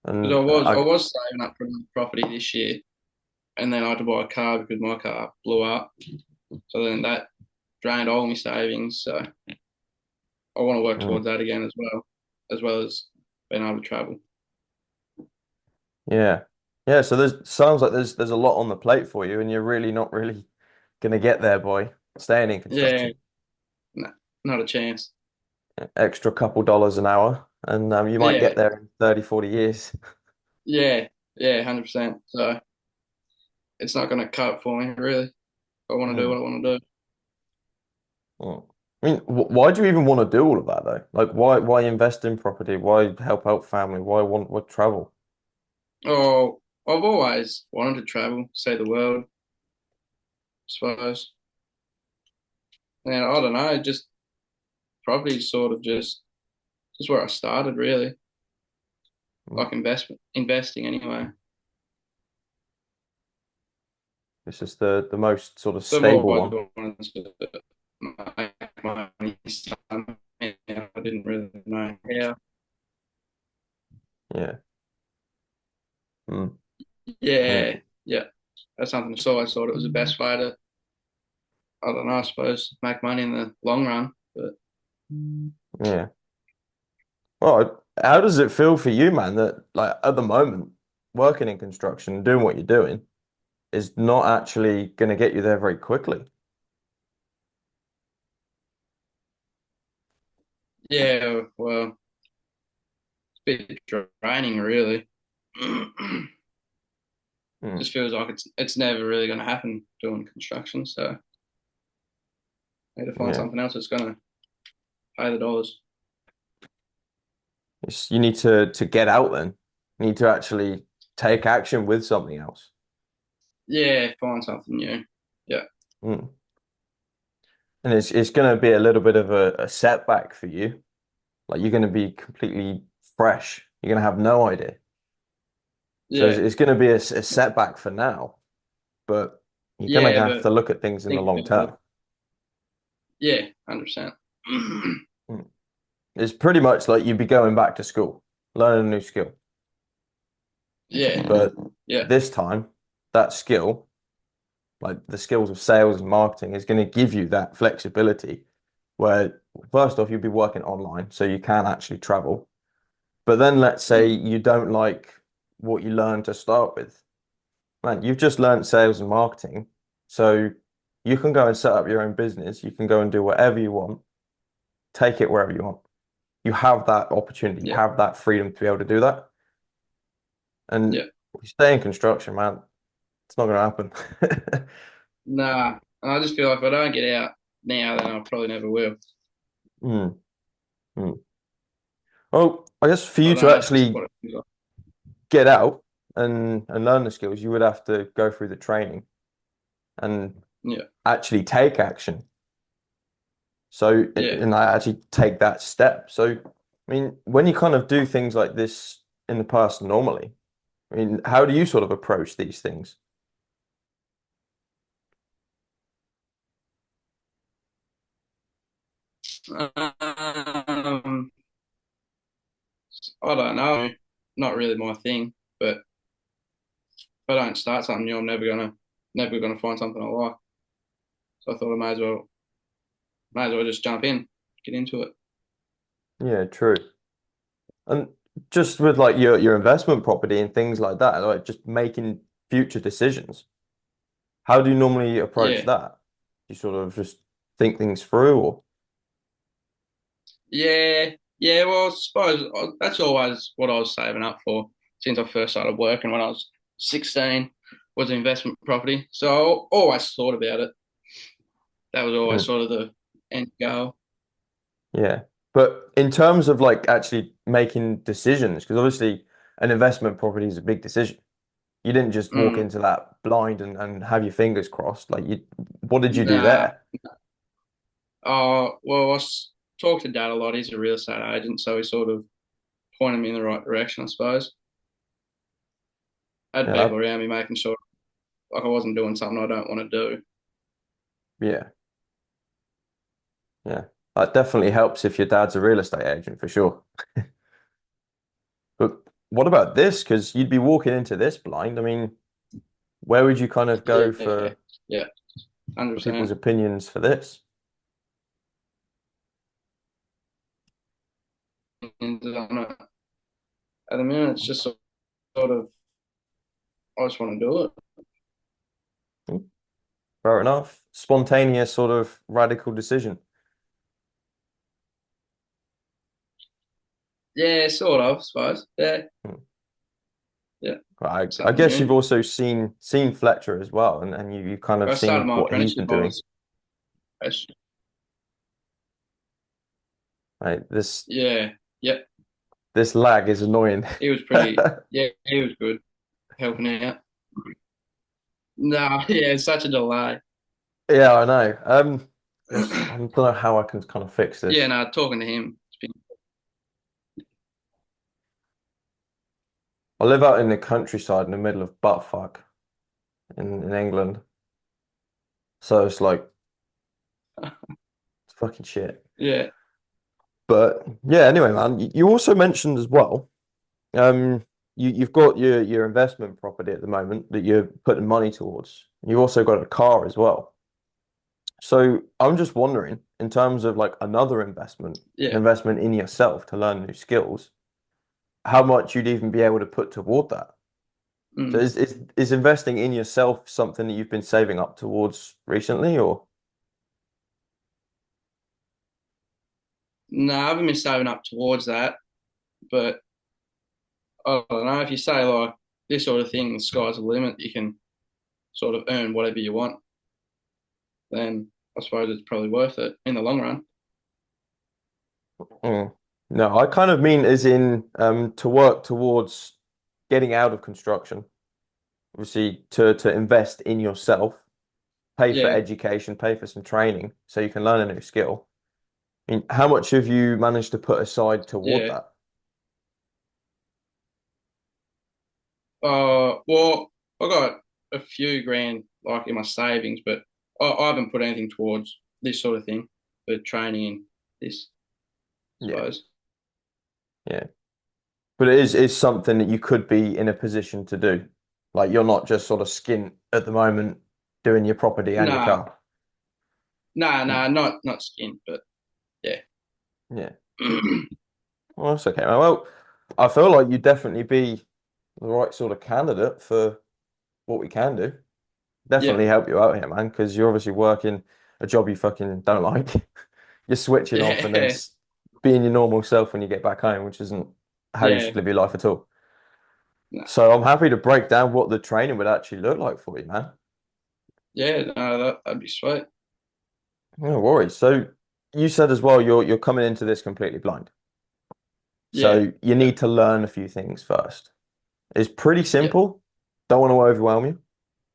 Because And I was saving up for another property this year, and then I had to buy a car because my car blew up. So then that drained all my savings. So I want to work mm, towards that again as well as being able to travel. yeah. Yeah, so there's sounds like there's a lot on the plate for you and you're really not really gonna get there by staying in Yeah, construction. no, not a chance. Extra couple dollars an hour and you might Yeah, get there in 30, 40 years. yeah, yeah, 100%. So it's not going to cut it for me, really. I want to do Mm, what I want to do. mm. I mean, why do you even want to do all of that though? Like why invest in property? Why help out family? Why want what travel? Oh, I've always wanted to travel, see the world, I suppose. And I don't know, just probably sort of just where I started, really. Mm. Like investing anyway. It's just the most sort of So I've stable always one. wanted to make money. I didn't really know how. Yeah. Mm. Yeah. Yeah, yeah. That's something. So I thought it was the best way to, I don't know, I suppose, make money in the long run. But Yeah. Well, how does it feel for you, man, that like at the moment, working in construction, doing what you're doing is not actually going to get you there very quickly? yeah, well, it's a bit draining, really. Mm. Just feels like it's never really going to happen doing construction. So I need to find Yeah. something else that's going to pay the dollars. You need to get out then. You need to actually take action with something else. Yeah, find something new. Yeah, Mm. And it's going to be a little bit of a setback for you. Like you're going to be completely fresh. You're going to have no idea. So yeah, it's going to be a setback for now, but you're going to yeah. have But to look at things in the think long about it. term. Yeah, 100%. Mm. It's pretty much like you'd be going back to school, learning a new skill. Yeah, But yeah, this time, that skill, like the skills of sales and marketing, is going to give you that flexibility where, first off, you'll be working online, so you can actually travel. But then let's say mm, you don't like what you learned to start with. Man, you've just learned sales and marketing. So you can go and set up your own business. You can go and do whatever you want, take it wherever you want. You have that opportunity, you yeah, have that freedom to be able to do that. And yeah. if you stay in construction, man, it's not going to happen. Nah, and I just feel like if I don't get out now, then I probably never will. Mm, mm. Well, I guess for I you don't to know. That's just actually what it feels like. get out and learn the skills, you would have to go through the training and Yeah, actually take action. So, yeah. and I actually take that step. So, I mean, when you kind of do things like this in the past normally, I mean, how do you sort of approach these things? Um, I don't know. Not really my thing, but if I don't start something new, I'm never gonna find something I like. So I thought I may as well just jump in, get into it. Yeah, true. And just with like your investment property and things like that, like just making future decisions. How do you normally approach Yeah, that? You sort of just think things through, or yeah, yeah. Well, I suppose that's always what I was saving up for since I first started working when I was 16 was investment property. So I always thought about it. That was always Mm, sort of the end goal. yeah. But in terms of like actually making decisions, because obviously an investment property is a big decision. You didn't just walk Mm, into that blind and have your fingers crossed. Like you, what did you do nah. there? Well, talked to Dad a lot. He's a real estate agent, so he sort of pointed me in the right direction, I suppose. I had Yeah, people around me making sure like I wasn't doing something I don't want to do. yeah, yeah. That definitely helps if your dad's a real estate agent for sure. But what about this? Because you'd be walking into this blind. I mean, where would you kind of go Yeah, yeah, for people's 100%. opinions for this? And at the minute, it's just sort of I just want to do it. Hmm, fair enough. Spontaneous sort of radical decision. Yeah, sort of, I suppose. Yeah, Hmm. yeah, I something guess you've new. also seen Fletcher as well, and you've kind of I started seen my what he's apprenticeship. been doing. I was Right? yeah, yeah. This lag is annoying. He was pretty. Yeah, he was good helping out. No, yeah, it's such a delay. Yeah, I know. I don't know how I can kind of fix Yeah, this. no, talking to him. I live out in the countryside in the middle of buttfuck in England, so it's like it's fucking shit. Yeah, But yeah, anyway, man, you also mentioned as well, um, you've got your investment property at the moment that you're putting money towards. You've also got a car as well. So I'm just wondering, in terms of like another investment, an yeah. investment in yourself to learn new skills, how much you'd even be able to put toward that. So Mm. is investing in yourself something that you've been saving up towards recently, or No, I haven't been saving up towards that, but I don't know if you say like this sort of thing, the sky's the limit. You can sort of earn whatever you want. Then I suppose it's probably worth it in the long run. Mm. No, I kind of mean as in to work towards getting out of construction, obviously to invest in yourself, pay for Yeah, education, pay for some training so you can learn a new skill. I mean, how much have you managed to put aside toward yeah. that? Well, I got a few grand like in my savings, but I haven't put anything towards this sort of thing. for training in this, I Yeah, suppose. yeah. But it is something that you could be in a position to do. Like you're not just sort of skint at the moment doing your property and your Nah, car. nah, not skin, but yeah. Yeah. Well, that's okay. Well, I feel like you'd definitely be the right sort of candidate for what we can do. Yeah, Definitely help you out here, man, because you're obviously working a job you fucking don't like. You're switching off and then yeah, being your normal self when you get back home, which isn't how you yeah. should live your life at all. Nah, So I'm happy to break down what the training would actually look like for you, man. yeah, no, that'd be sweet. No worries. So you said as well you're coming into this completely blind. Yeah, So you yeah, need to learn a few things first. It's pretty yeah, simple. Don't want to overwhelm you.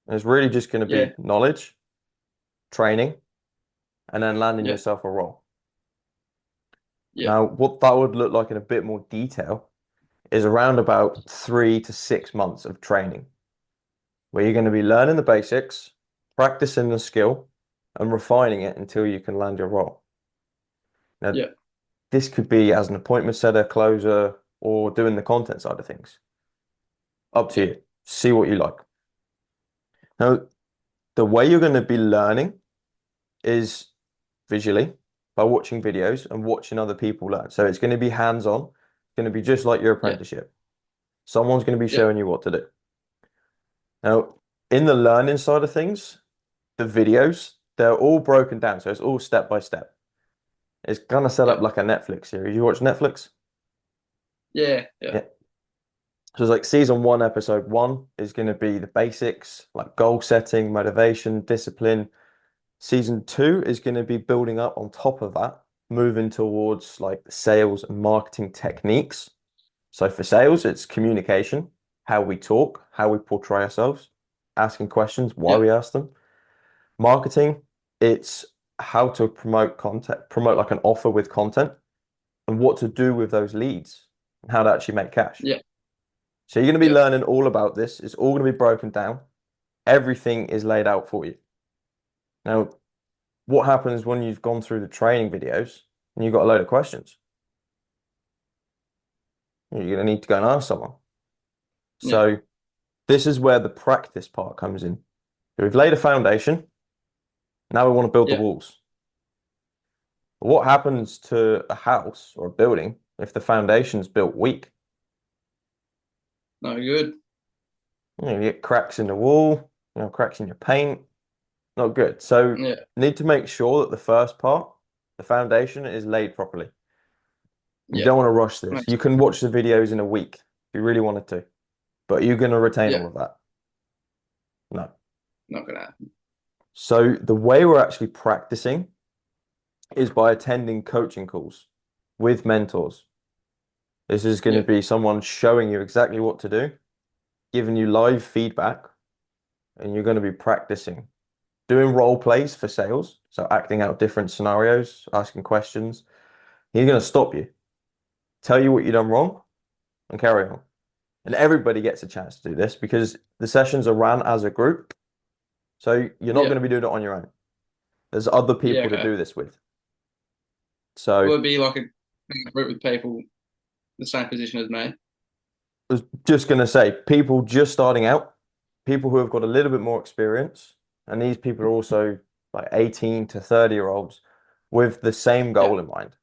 It's really just going to yeah, be knowledge, training, and then landing yeah, yourself a role. yeah, Now, what that would look like in a bit more detail is around about 3 to 6 months of training, where you're going to be learning the basics, practicing the skill, and refining it until you can land your role. Now, yeah, this could be as an appointment setter, closer, or doing the content side of things. Up to yeah, you. See what you like. Now, the way you're going to be learning is visually by watching videos and watching other people learn. So it's going to be hands-on. It's going to be just like your yeah, apprenticeship. Someone's going to be yeah, showing you what to do. Now, in the learning side of things, the videos, they're all broken down. So it's all step by step. It's kind of set yeah, up like a Netflix series. You watch Netflix? yeah, yeah, Yeah. So it's like season one, episode one is going to be the basics, like goal setting, motivation, discipline. Season two is going to be building up on top of that, moving towards like sales and marketing techniques. So for sales, it's communication, how we talk, how we portray ourselves, asking questions, why yeah, we ask them. Marketing, it's how to promote content, promote like an offer with content and what to do with those leads and how to actually make cash. yeah, So you're going to be yeah, learning all about this. It's all going to be broken down. Everything is laid out for you. Now, what happens when you've gone through the training videos and you've got a load of questions? You're going to need to go and ask someone. yeah, So this is where the practice part comes in. So we've laid a foundation. Now we want to build the yeah. walls. What happens to a house or a building if the foundation's built weak? No good. You get cracks in the wall, cracks in your paint. Not good. So Yeah, need to make sure that the first part, the foundation, is laid properly. You yeah, don't want to rush this. makes You can watch the videos in a week if you really wanted to, but you're going to retain yeah, all of that. No. not gonna happen. So the way we're actually practicing is by attending coaching calls with mentors. This is going to Yeah, be someone showing you exactly what to do, giving you live feedback, and you're going to be practicing doing role plays for sales. So acting out different scenarios, asking questions. He's going to stop you, tell you what you've done wrong, and carry on. And everybody gets a chance to do this because the sessions are ran as a group. So you're not yeah, going to be doing it on your own. There's other yeah. people to Okay. do this with. So Will it be like a group with people the same position as me? I was just going to say, people just starting out, people who have got a little bit more experience, and these people are also like 18 to 30-year-olds with the same Yeah, goal in mind.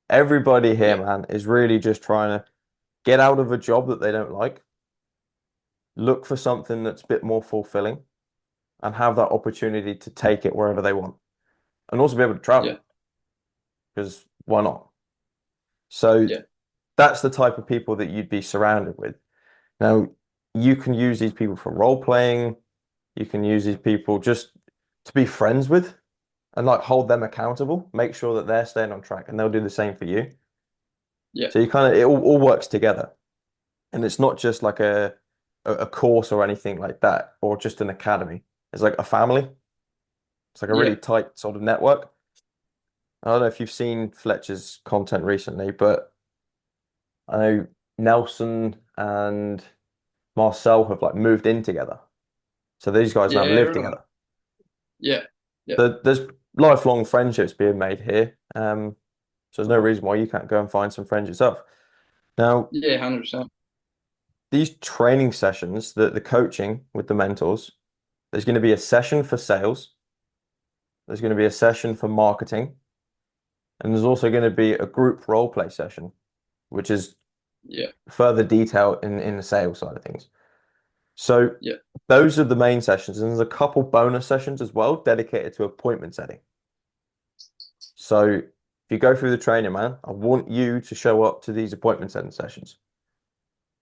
Everybody here, yeah, man, is really just trying to get out of a job that they don't like, look for something that's a bit more fulfilling, and have that opportunity to take it wherever they want, and also be able to yeah, travel, because why not? So yeah, that's the type of people that you'd be surrounded with. Now, you can use these people for role playing. You can use these people just to be friends with and like hold them accountable, make sure that they're staying on track and they'll do the same for you. yeah, So you kind of, it all works together. And it's not just like a course or anything like that, or just an academy. It's like a family. It's like a really yeah, tight sort of network. I don't know if you've seen Fletcher's content recently, but I know Nelson and Marcel have like moved in together. So these guys now yeah. live Right. together. Yeah, yeah, There's lifelong friendships being made here. So there's no reason why you can't go and find some friends yourself. Now, Yeah, 100%. these training sessions, the coaching with the mentors, there's going to be a session for sales, there's going to be a session for marketing, and there's also going to be a group role play session, which is Yeah, further detail in the sales side of things. So yeah, those are the main sessions, and there's a couple bonus sessions as well dedicated to appointment setting. So if you go through the training, man, I want you to show up to these appointment setting sessions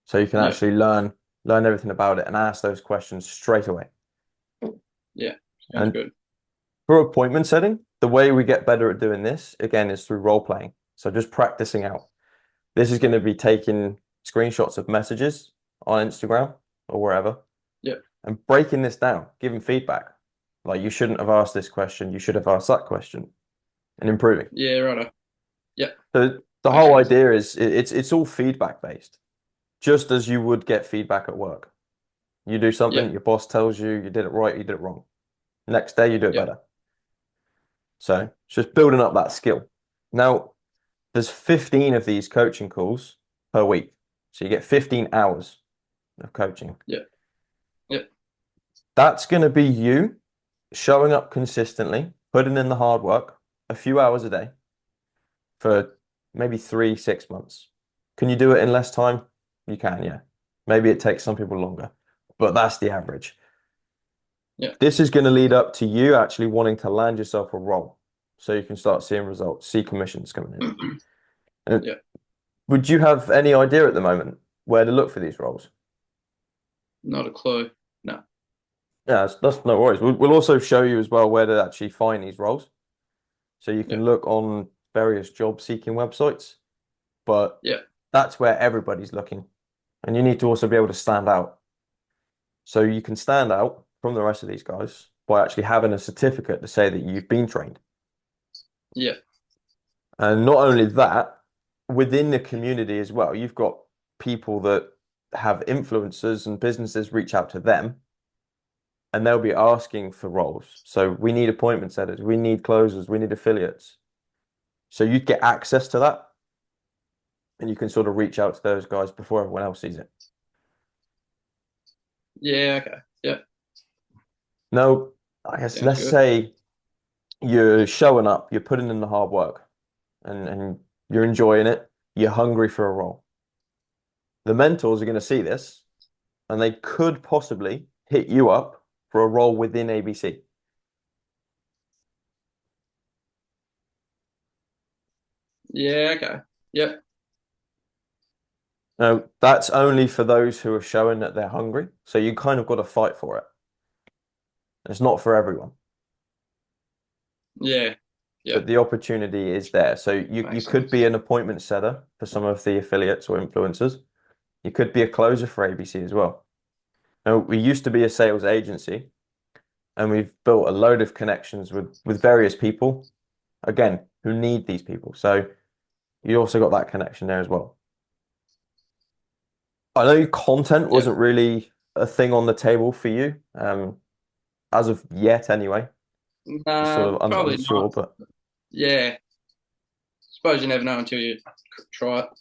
so you can yeah, actually learn everything about it and ask those questions straight away. yeah. Sounds And good. for appointment setting, the way we get better at doing this again is through role playing. So just practicing out. This is going to be taking screenshots of messages on Instagram or wherever Yeah, and breaking this down, giving feedback. Like you shouldn't have asked this question, you should have asked that question, and improving. yeah, right. Yeah, So the makes whole sense. idea is it's all feedback based, just as you would get feedback at work. You do Yeah, something, your boss tells you you did it right, you did it wrong. Next day you do it yeah, better. So it's just building up that skill. Now, there's 15 of these coaching calls per week. So you get 15 hours of coaching. yeah, yeah, That's going to be you showing up consistently, putting in the hard work, a few hours a day for maybe 3, 6 months. Can you do it in less time? You can, yeah. Maybe it takes some people longer, but that's the average. yeah, This is going to lead up to you actually wanting to land yourself a role so you can start seeing results, see commissions coming in. And yeah. would you have any idea at the moment where to look for these roles? Not a clue. No. Yeah, that's no worries. We'll also show you as well where to actually find these roles. So you Yeah, can look on various job seeking websites, but yeah, that's where everybody's looking. And you need to also be able to stand out. So you can stand out from the rest of these guys by actually having a certificate to say that you've been trained. yeah, And not only that, within the community as well, you've got people that have influencers and businesses reach out to them and they'll be asking for roles. So we need appointment setters, we need closers, we need affiliates. So you get access to that and you can sort of reach out to those guys before everyone else sees it. yeah. Okay. Yeah, Now, I guess sounds let's good. say you're showing up, you're putting in the hard work and you're enjoying it, you're hungry for a role. The mentors are going to see this and they could possibly hit you up for a role within ABC. Yeah, okay. Yeah, Now, that's only for those who are showing that they're hungry. So you kind of got to fight for it. It's not for everyone, yeah, yeah. but the opportunity is there. So you Makes could sense. be an appointment setter for some of the affiliates or influencers. You could be a closer for ABC as well. Now, we used to be a sales agency and we've built a load of connections with various people, again, who need these people. So you also got that connection there as well. I know content Yeah. wasn't really a thing on the table for you, as of yet anyway. You're sort Nah, of probably unsure, not. but Yeah. Suppose you never know until you try it, give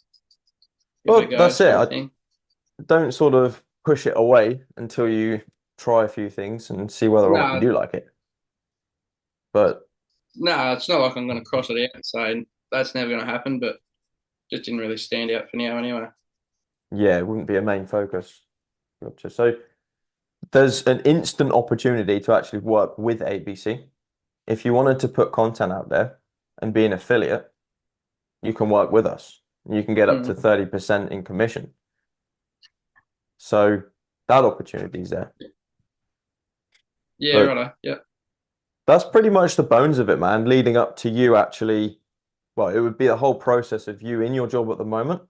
it a well, go, that's it. sort of I thing. don't sort of push it away until you try a few things and see whether or not you No, do like it. But no, it's not like I'm going to cross it out and say that's never going to happen, but just didn't really stand out for now anyway. yeah, it wouldn't be a main focus. Gotcha. So there's an instant opportunity to actually work with ABC. If you wanted to put content out there and be an affiliate, you can work with us. You can get up to Mm. 30% in commission. So that opportunity is there. Yeah, But righto. Yeah. that's pretty much the bones of it, man, leading up to you actually, well, it would be a whole process of you in your job at the moment,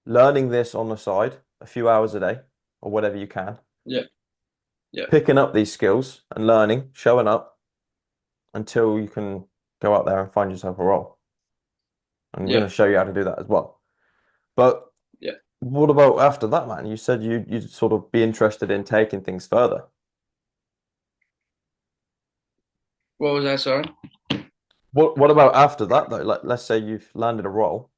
learning this on the side, a few hours a day or whatever you can, Yeah. Yeah. picking up these skills and learning, showing up until you can go out there and find yourself a role. And we're going Yeah. to show you how to do that as well. But Yeah. what about after that, man? You said you'd sort of be interested in taking things further. What was that? Sorry. What about after that though? Like let's say you've landed a role.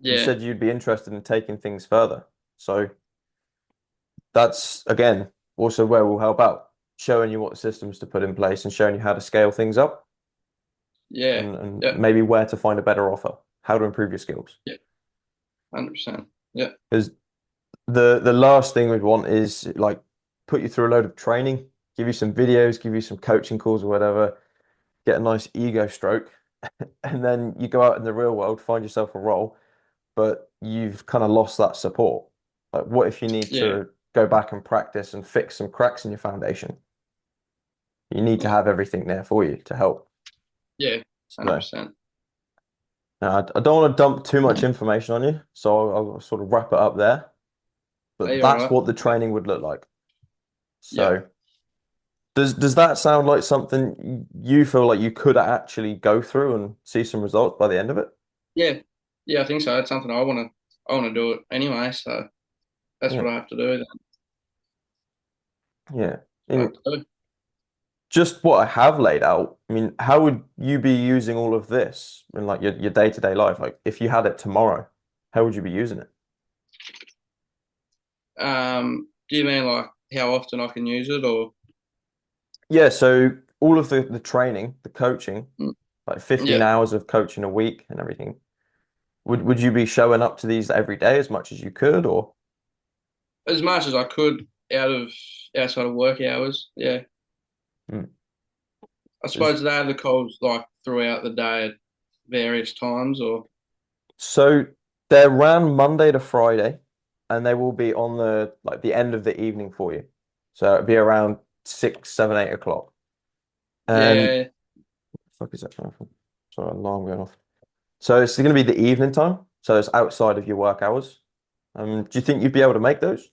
You Yeah, said you'd be interested in taking things further. So that's again also where we'll help out, showing you what systems to put in place and showing you how to scale things up yeah, and yeah, maybe where to find a better offer, how to improve your skills. yeah, 100%. Yeah, Because the last thing we'd want is like put you through a load of training, give you some videos, give you some coaching calls or whatever, get a nice ego stroke, and then you go out in the real world, find yourself a role, but you've kind of lost that support. Like, what if you need yeah, to go back and practice and fix some cracks in your foundation? You need to yeah, have everything there for you to help. yeah, So, 100%. now, I don't want to dump too much information on you, so I'll sort of wrap it up there. Are But you all that's right? what the Yeah, training would look like. yeah, So, does that sound like something you feel like you could actually go through and see some results by the end of it? yeah, yeah. I think so. It's something I want to do it anyway. So that's Yeah, what I have to do. Then yeah. that's what I And have to do. just what I have laid out, I mean, how would you be using all of this in like your day-to-day life? Like if you had it tomorrow, how would you be using it? Do you mean like how often I can use it, or Yeah, so all of the training, the coaching, mm, like 15 yeah, hours of coaching a week and everything, would you be showing up to these every day as much as you could or as much as I could outside of work hours. Yeah, Hmm. I Is suppose they have the calls like throughout the day at various times, or so they're ran Monday to Friday and they will be on the like the end of the evening for you. So it'd be around 6, 7, 8 o'clock. And yeah, fuck is that coming from? Sorry, alarm going off. So it's going to be the evening time. So it's outside of your work hours. Do you think you'd be able to make those?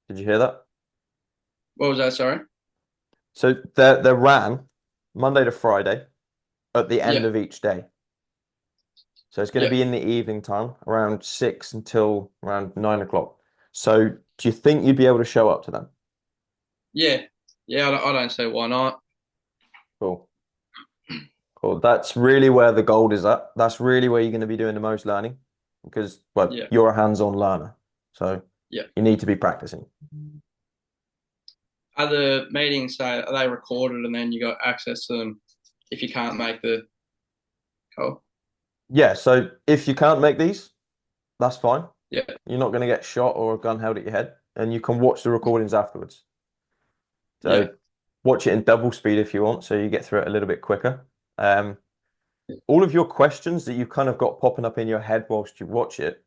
Did you hear that? what was that? Sorry. So they're ran Monday to Friday at the end Yeah, of each day. So it's going to yeah, be in the evening time, around 6 until around 9 o'clock. So do you think you'd be able to show up to them? yeah, yeah. I don't see why not. Cool. Cool. That's really where the gold is at. That's really where you're going to be doing the most learning because, well, Yeah, you're a hands-on learner. So yeah. you need to be practicing. Are the meetings say are they recorded and then you got access to them if you can't make the call? Yeah. So if you can't make these, that's fine. Yeah, You're not going to get shot or a gun held at your head, and you can watch the recordings afterwards. yeah, So watch it in double speed if you want, so you get through it a little bit quicker. Um, all of your questions that you've kind of got popping up in your head whilst you watch it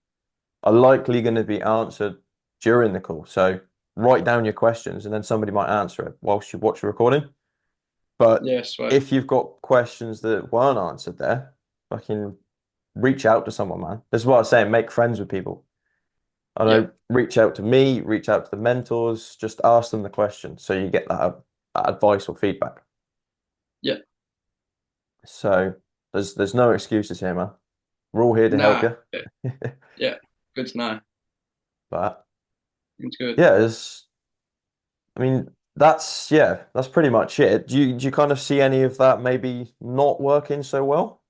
are likely going to be answered during the call. So write down your questions, and then somebody might answer it whilst you watch the recording. But yeah. Sweet. if you've got questions that weren't answered there, fucking reach out to someone, man. This is what I was saying, make friends with people. I Yeah, know, reach out to me, reach out to the mentors, just ask them the question so you get that advice or feedback. yeah. So there's no excuses here, man. We're all here to help Nah. you. Yeah, yeah. Good to know. But It's good. yeah, I mean that's pretty much it. Do you kind of see any of that maybe not working so well?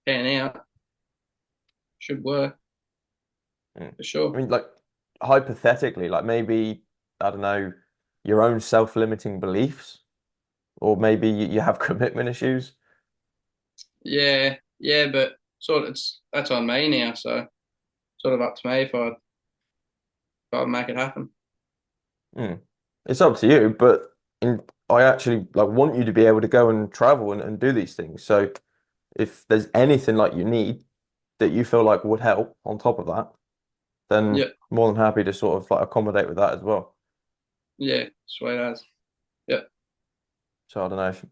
Pan out should work Mm. for I sure. mean, like hypothetically, like maybe I don't know, your own self-limiting beliefs, or maybe you have commitment issues. Yeah, yeah. But sort of it's that's on me now. So sort of up to me if I make it happen. Mm. It's up to you, but I actually like want you to be able to go and travel and do these things. So if there's anything like you need that you feel like would help on top of that, then Yeah, more than happy to sort of like accommodate with that as well. yeah. Sweet as. Yeah, So I don't know, if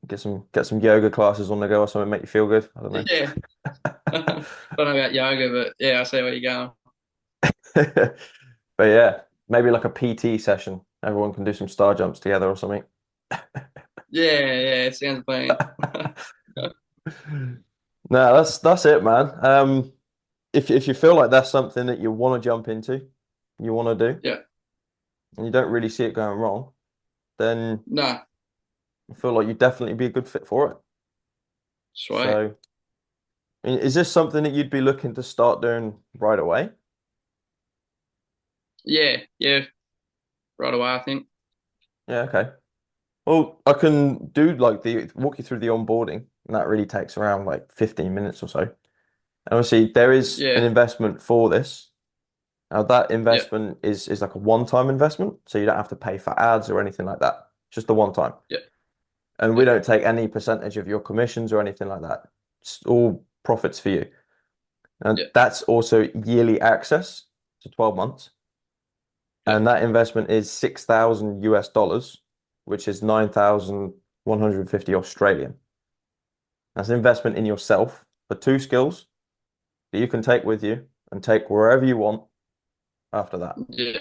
get some yoga classes on the go or something, make you feel good. I don't know. yeah. Don't know about yoga, but yeah, I see where you're going. But yeah, maybe like a PT session. Everyone can do some star jumps together or something. Yeah, yeah. It sounds plain. No, that's it, man. If you feel like that's something that you want to jump into, you want to do, Yeah. and you don't really see it going wrong, then No. I feel like you'd definitely be a good fit for it. Sweet. So, is this something that you'd be looking to start doing right away? Yeah. Yeah. Right away, I think. Yeah, okay. Well, I can do like the walk you through the onboarding, and that really takes around like 15 minutes or so. And obviously, there is an Yeah. investment for this. Now, that Yeah. investment is like a one-time investment, so you don't have to pay for ads or anything like that. Just the one time. Yeah. And we Yeah. don't take any percentage of your commissions or anything like that. It's all profits for you. And Yeah. that's also yearly access to 12 months. Yeah. And that investment is 6,000 US dollars, which is 9,150 Australian. That's an investment in yourself for two skills that you can take with you and take wherever you want after that. Yeah.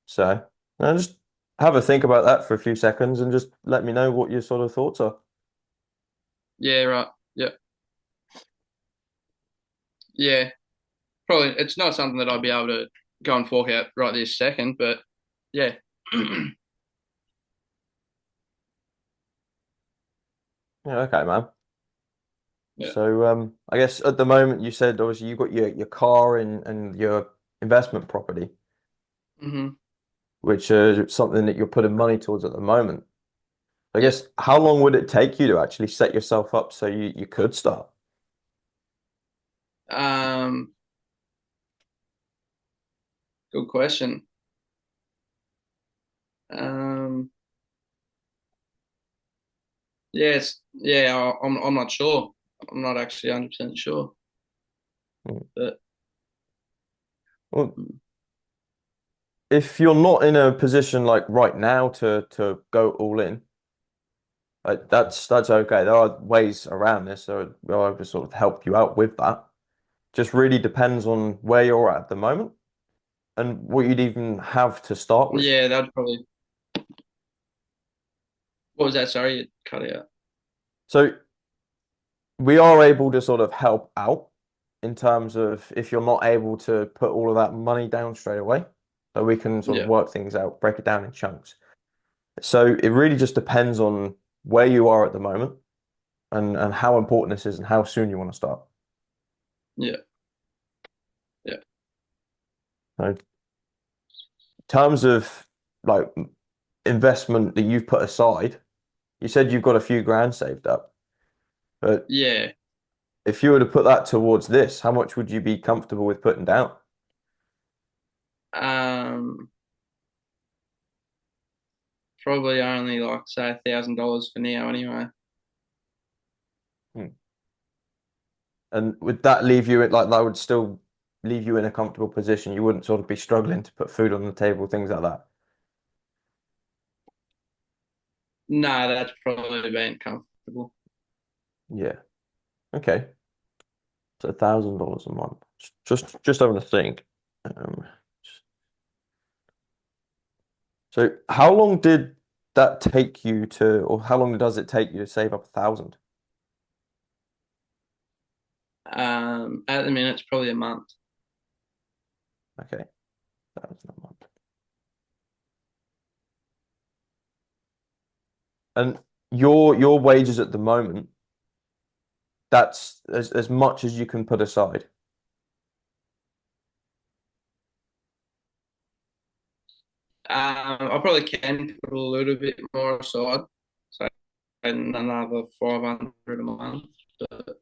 So, just have a think about that for a few seconds and just let me know what your sort of thoughts are. Yeah. Right. Yeah. Yeah. Probably it's not something that I'd be able to go and fork out right this second, but yeah. Yeah, okay, man. Yeah. So, I guess at the moment you said obviously you got your car and your investment property, Hmm. which is something that you're putting money towards at the moment. I Yeah. guess how long would it take you to actually set yourself up so you could start? Um, Good question. Um, yes, yeah, I'm not sure. I'm not actually 100% sure, Mm. but Well, if you're not in a position like right now to go all in, like that's okay. There are ways around this, so I will sort of help you out with that. Just really depends on where you're at the moment and what you'd even have to start with. yeah, that'd probably. What was that? Sorry, you cut out. So we are able to sort of help out in terms of if you're not able to put all of that money down straight away, so we can sort of Yeah, work things out, break it down in chunks. So it really just depends on where you are at the moment and how important this is and how soon you want to start. yeah, yeah, So in terms of like investment that you've put aside, you said you've got a few grand saved up, but yeah. if you were to put that towards this, how much would you be comfortable with putting down? Um, Probably only like say $1,000 for now, anyway. Hmm. And would that leave you like that would still leave you in a comfortable position? You wouldn't sort of be struggling to put food on the table, things like that. No, that's probably been comfortable. Yeah. Okay. So $1,000 a month. Just having a think. Um, so how long did that take you to, or how long does it take you to save up 1,000? At the minute, it's probably a month. Okay, 1,000 a month. And your wages at the moment, that's as much as you can put aside. I probably can put a little bit more aside, so another 500 a month. But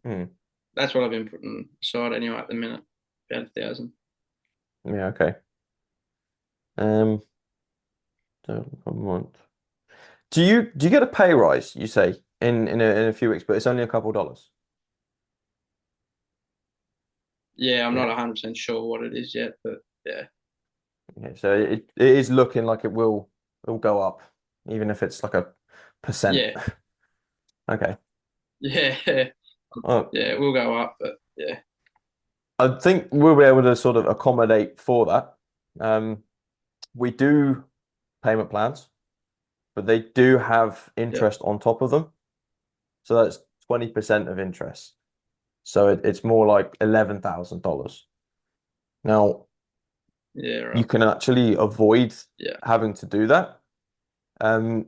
Hmm. that's what I've been putting aside anyway at the minute, about 1,000. Yeah, okay. Um, so a month. Do you get a pay rise, you say, in a few weeks, but it's only a couple dollars? Yeah, I'm not Yeah. 100% sure what it is yet, but yeah, Okay, so it is looking like it will go up, even if it's like a percent. yeah, Okay. yeah, Well, yeah, it will go up, but yeah, I think we'll be able to sort of accommodate for that. Um, we do payment plans, but they do have yeah, interest on top of them. So that's 20% of interest. So it's more like $11,000. Now, Yeah, you right. can actually avoid Yeah. having to do that. Um,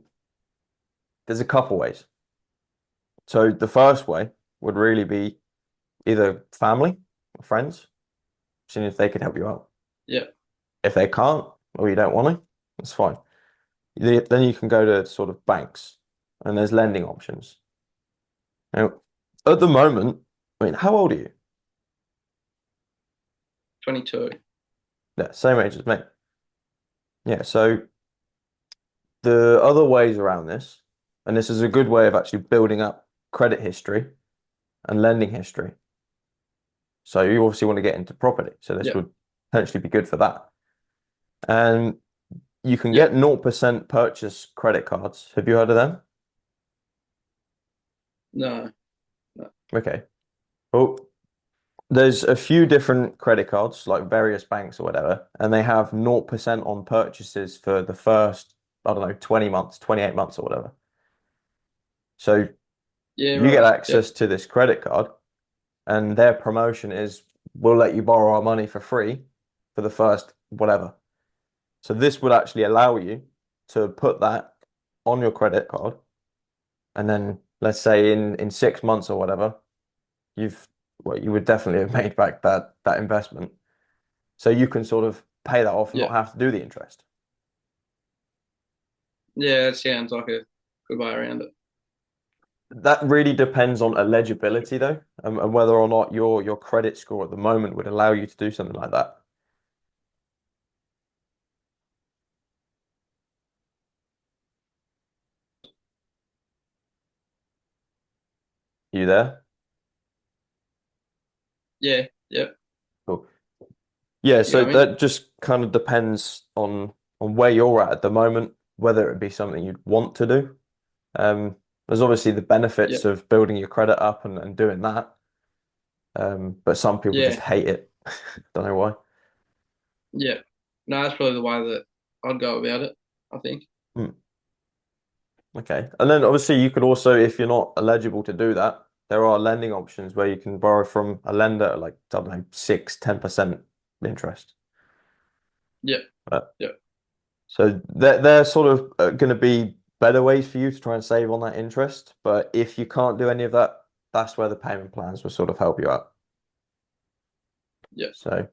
there's a couple ways. So the first way would really be either family or friends, seeing if they could help you out. Yeah. If they can't, or you don't want to, that's fine. Then you can go to sort of banks, and there's lending options. Now, at the moment, I mean, how old are you? 22. Yeah, same age as me. Yeah, so the other ways around this, and this is a good way of actually building up credit history and lending history. So you obviously want to get into property. So this Yeah. would potentially be good for that. And you can Yeah. get 0% purchase credit cards. Have you heard of them? No. No. Okay. Well, there's a few different credit cards, like various banks or whatever, and they have 0% on purchases for the first, I don't know, 20 months, 28 months or whatever. So Yeah, you get right. access Yep. to this credit card, and their promotion is we'll let you borrow our money for free for the first whatever. So this would actually allow you to put that on your credit card, and then let's say in 6 months or whatever, you've well, you would definitely have made back that investment. So you can sort of pay that off and Yeah. not have to do the interest. Yeah, it sounds like a good way around it. That really depends on eligibility though, and whether or not your credit score at the moment would allow you to do something like that. You there? Yeah. Yep. Cool. Yeah, You so got me? that just kind of depends on where you're at the moment, whether it be something you'd want to do. There's obviously the benefits Yep. of building your credit up and doing that. But some people just Yeah. hate it. Don't know why. Yeah. No, that's probably the way that I'd go about it, I think. Hmm. Okay. And then obviously you could also, if you're not eligible to do that, there are lending options where you can borrow from a lender at like, I don't know, 6, 10% interest. Yep. Uh, Yep. so they're sort of going to be better ways for you to try and save on that interest. But if you can't do any of that, that's where the payment plans will sort of help you out. Yep. So,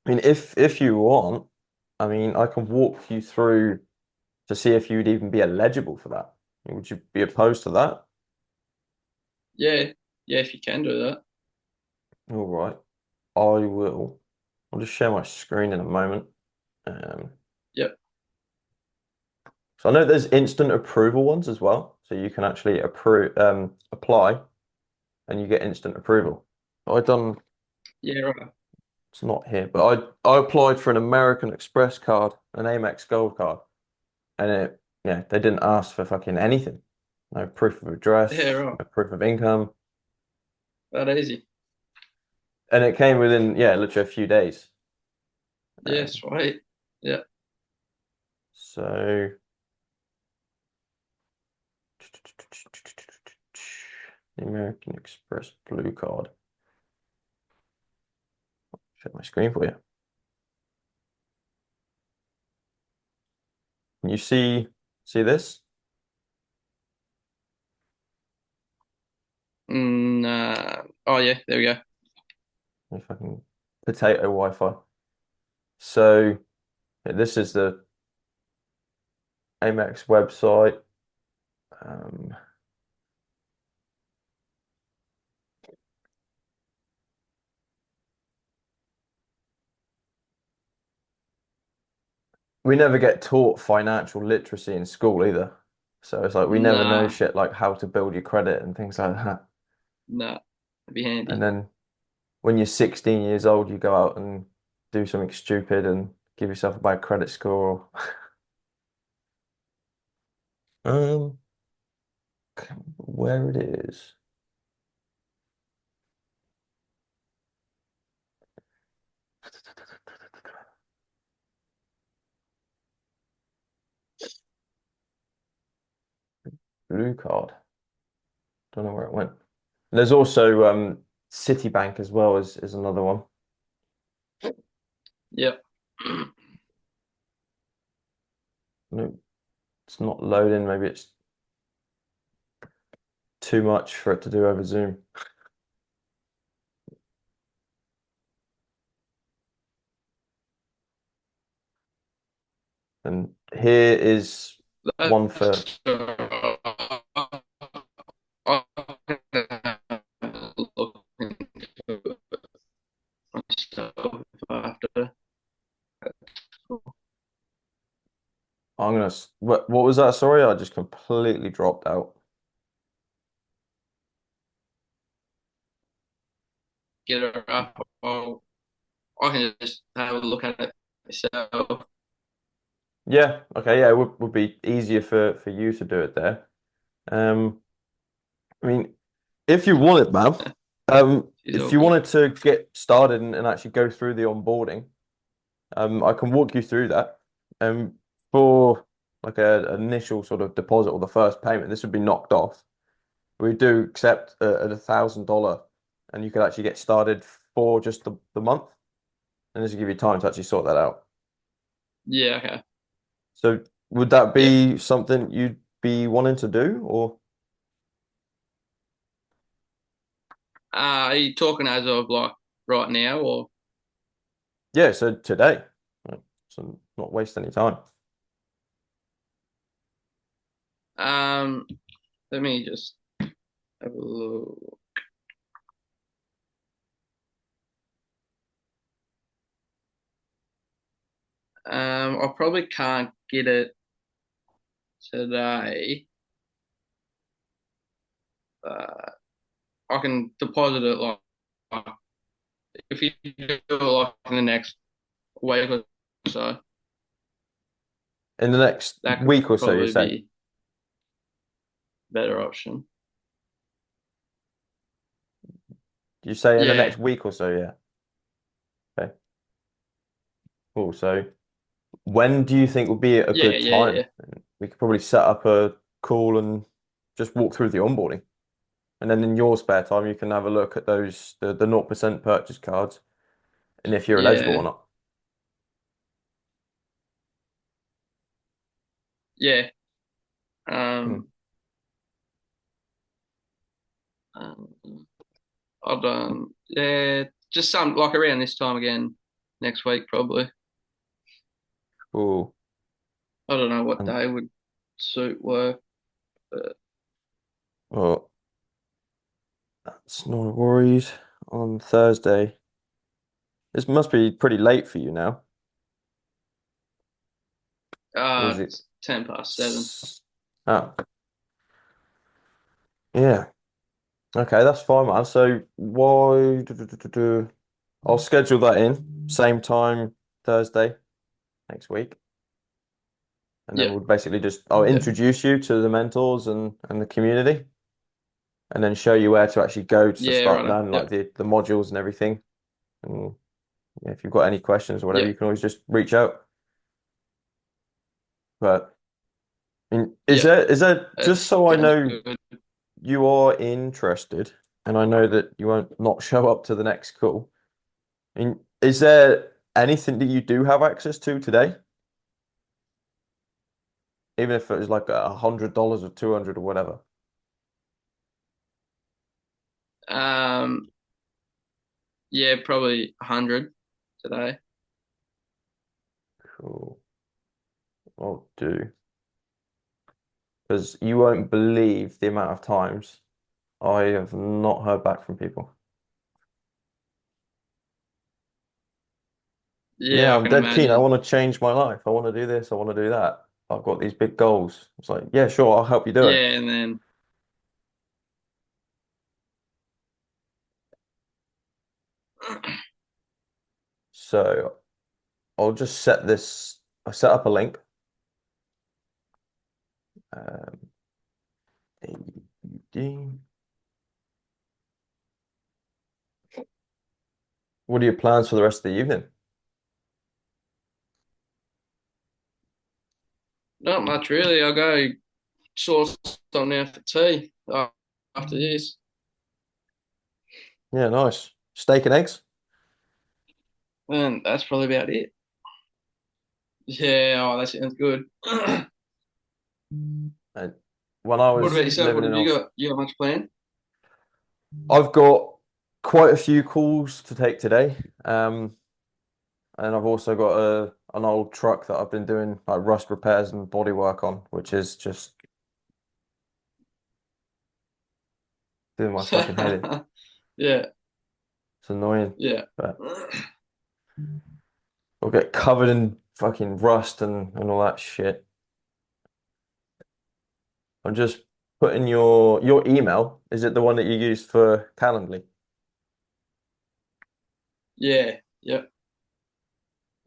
I mean, if you want, I mean, I can walk you through to see if you'd even be eligible for that. Would you be opposed to that? Yeah. Yeah, if you can do that. All right, I will. I'll just share my screen in a moment. Um, Yep. so I know there's instant approval ones as well, so you can actually apply and you get instant approval. I done. Yeah, right. It's not here, but I applied for an American Express card, an Amex Gold card, and yeah, they didn't ask for fucking anything. No proof of Yeah, address, right. no proof of income, That easy. and it came within yeah, literally a few days. Yeah, Um, sweet. Yeah. so the American Express Blue Card. Share my screen for you. Can you see this? Oh, yeah, there we go. If I can potato Wi-Fi. So yeah, this is the Amex website. Um, we never get taught financial literacy in school either. So it's like we never know Nah, shit like how to build your credit and things like that. nah. It'd be And handy. then when you're 16 years old, you go out and do something stupid and give yourself a bad credit score. Um, where it is. Blue card. don't know where it went. There's also Citibank as well is another one. Yep. No, it's not loading. Maybe it's too much for it to do over Zoom. And here is one for, That's I can look into myself after. I'm gonna, what was that? Sorry, I just completely dropped out. Get her up. I can just have a look at it myself. Yeah, okay, yeah, it would be easier for you to do it there. Um, I mean, if you want it, man, She's if all you good. wanted to get started and actually go through the onboarding, I can walk you through that. For like an initial sort of deposit or the first payment, this would be knocked off. We do accept at $1,000, and you could actually get started for just the month, and this will give you time to actually sort that out. Yeah, okay. So, would that Yep. be something you'd be wanting to do, or Are you talking as of like right now or yeah? So today, right, so not waste any time. um let me just have a look. I probably can't get it today. I can deposit it like if you do it like in the next week or so, In the next that could week or so, you probably say? be a better option. You say in the Yeah, next week or so, yeah. Okay, cool. So, when do you think would be a yeah, good yeah, time? yeah, We could probably set up a call and just walk through the onboarding. And then in your spare time, you can have a look at the 0% purchase cards and if you're eligible or yeah, not. yeah. Hmm. Um, I've done yeah, just some like around this time again next week probably. Cool. I don't know what And day would suit work, but well, that's no worries. On Thursday. This must be pretty late for you now. Or is it? it's 7:10. Oh, yeah. Okay, that's fine, man. So why? I'll schedule that in same time Thursday next week, and then Yeah, we'll basically just I'll yeah, introduce you to the mentors and the community, and then show you where to actually go to yeah, start right. learning like Yep, the modules and everything. And yeah, if you've got any questions or whatever, yep, you can always just reach out. But I mean, yep. is there That just so I sounds know good. you are interested, and I know that you won't not show up to the next call. I mean, is there anything that you do have access to today? Even if it was like $100 or 200 or whatever. Um, yeah, probably 100 today. Cool. I'll do. Because you won't believe the amount of times I have not heard back from people. Yeah, Yeah, I I'm can dead keen. I imagine. want to change my life. I want to do this. I want to do that. I've got these big goals. It's like, yeah, sure, I'll help you do it. Yeah, and then So I'll just set this, I'll set up a link. Um, AUD. What are your plans for the rest of the evening? not much really. I'll go source something out for tea. after this. Yeah, nice. Steak and eggs. And that's probably about it. Yeah, oh, that sounds good. And when I What was about yourself? living What in have you Aus got? You got much planned? I've got quite a few calls to take today. And I've also got an old truck that I've been doing like rust repairs and body work on, which is just doing my fucking head in. Yeah, It's annoying, yeah. but I'll get covered in fucking rust and all that shit. I'm just putting your email. Is it the one that you used for Calendly? Yeah, yeah.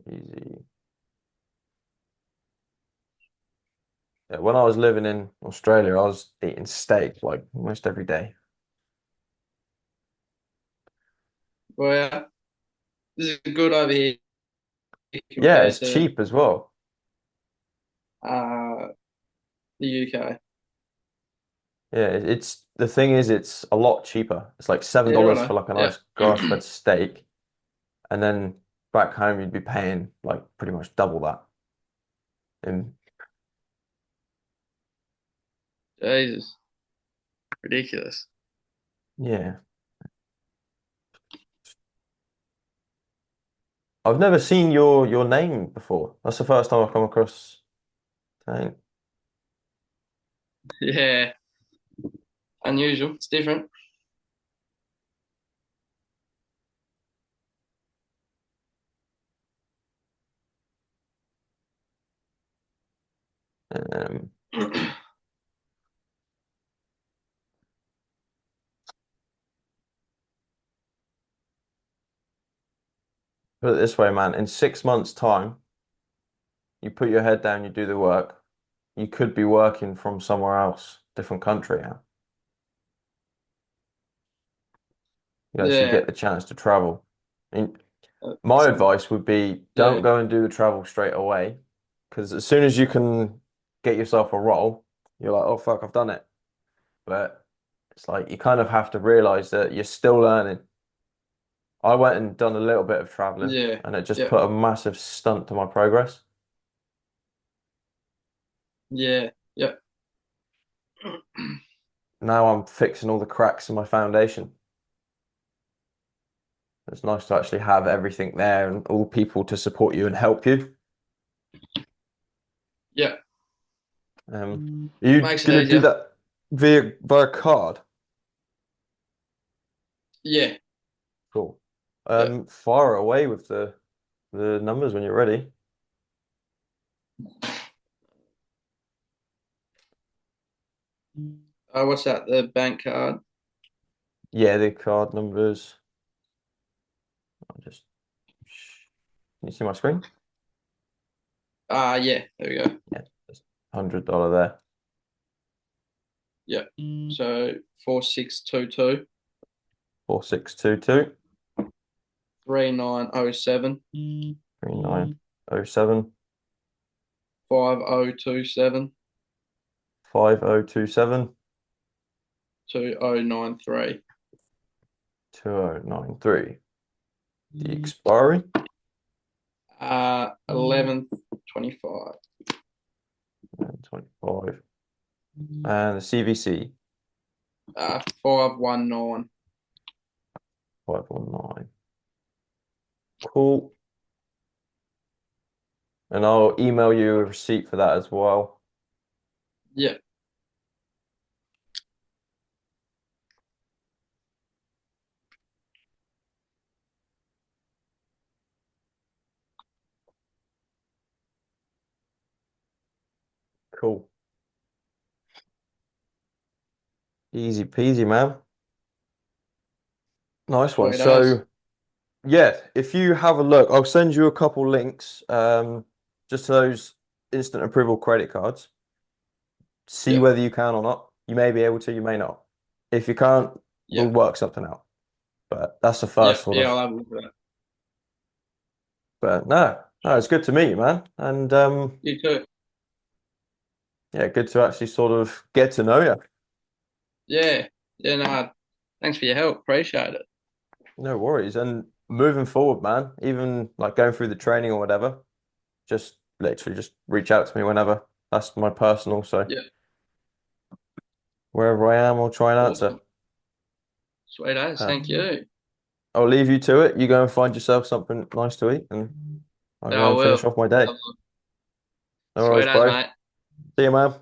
Easy. Yeah, when I was living in Australia, I was eating steak like almost every day. Well, this is good over here Yeah, compared it's to cheap as well. uh, the UK. Yeah, it's the thing is it's a lot cheaper. It's like Yeah, $7 for righto. like a Yeah. nice grass-fed steak, and then back home you'd be paying like pretty much double that. And Jesus, ridiculous. yeah, I've never seen your name before. That's the first time I've come across thane. Yeah, unusual. It's different. Um, put it this way, man. In 6 months' time, you put your head down, you do the work. You could be working from somewhere else, different country. Yeah. You actually Yeah, get the chance to travel. And my that's advice would be don't yeah, go and do the travel straight away, because as soon as you can get yourself a role, you're like, oh fuck, I've done it. But it's like you kind of have to realize that you're still learning. I went and done a little bit of traveling, yeah, and it just yeah, put a massive stunt to my progress. yeah, yeah, Now I'm fixing all the cracks in my foundation. It's nice to actually have everything there and all people to support you and help you. yeah. Are you Makes it gonna do easier. that via card? Yeah, Cool. yeah. Fire away with the numbers when you're ready. What's that? The bank card. Yeah, the card numbers. I'll just can you see my screen? Yeah. There we go. Yeah, just $100 there. Yeah. So 4622 4622 3907 3907 5027 5027 2093. 2093. The expiry 11th 25. and 25 and the CVC 519. 519. Cool. And I'll email you a receipt for that as well. Yeah. Cool. Easy peasy, man. Nice one. Sweet as. So yeah, if you have a look, I'll send you a couple links, just to those instant approval credit cards. See Yeah. whether you can or not. You may be able to, you may not. If you can't, we'll Yeah. work something out. But that's the Yeah. first sort Yeah. I'll of. have a look at that. But no, it's good to meet you, man. And You too. yeah, good to actually sort of get to know you. Yeah. Yeah, no, thanks for your help. Appreciate it. No worries. And moving forward, man, even like going through the training or whatever, just literally just reach out to me whenever. That's my personal. So Yeah, wherever I am, I'll try and answer. awesome. Sweet as. Uh, Thank you. I'll leave you to it. You go and find yourself something nice to eat, and I'll Yeah, go I and finish will. off my day. No worries, Sweet as, bro. mate. See you, man.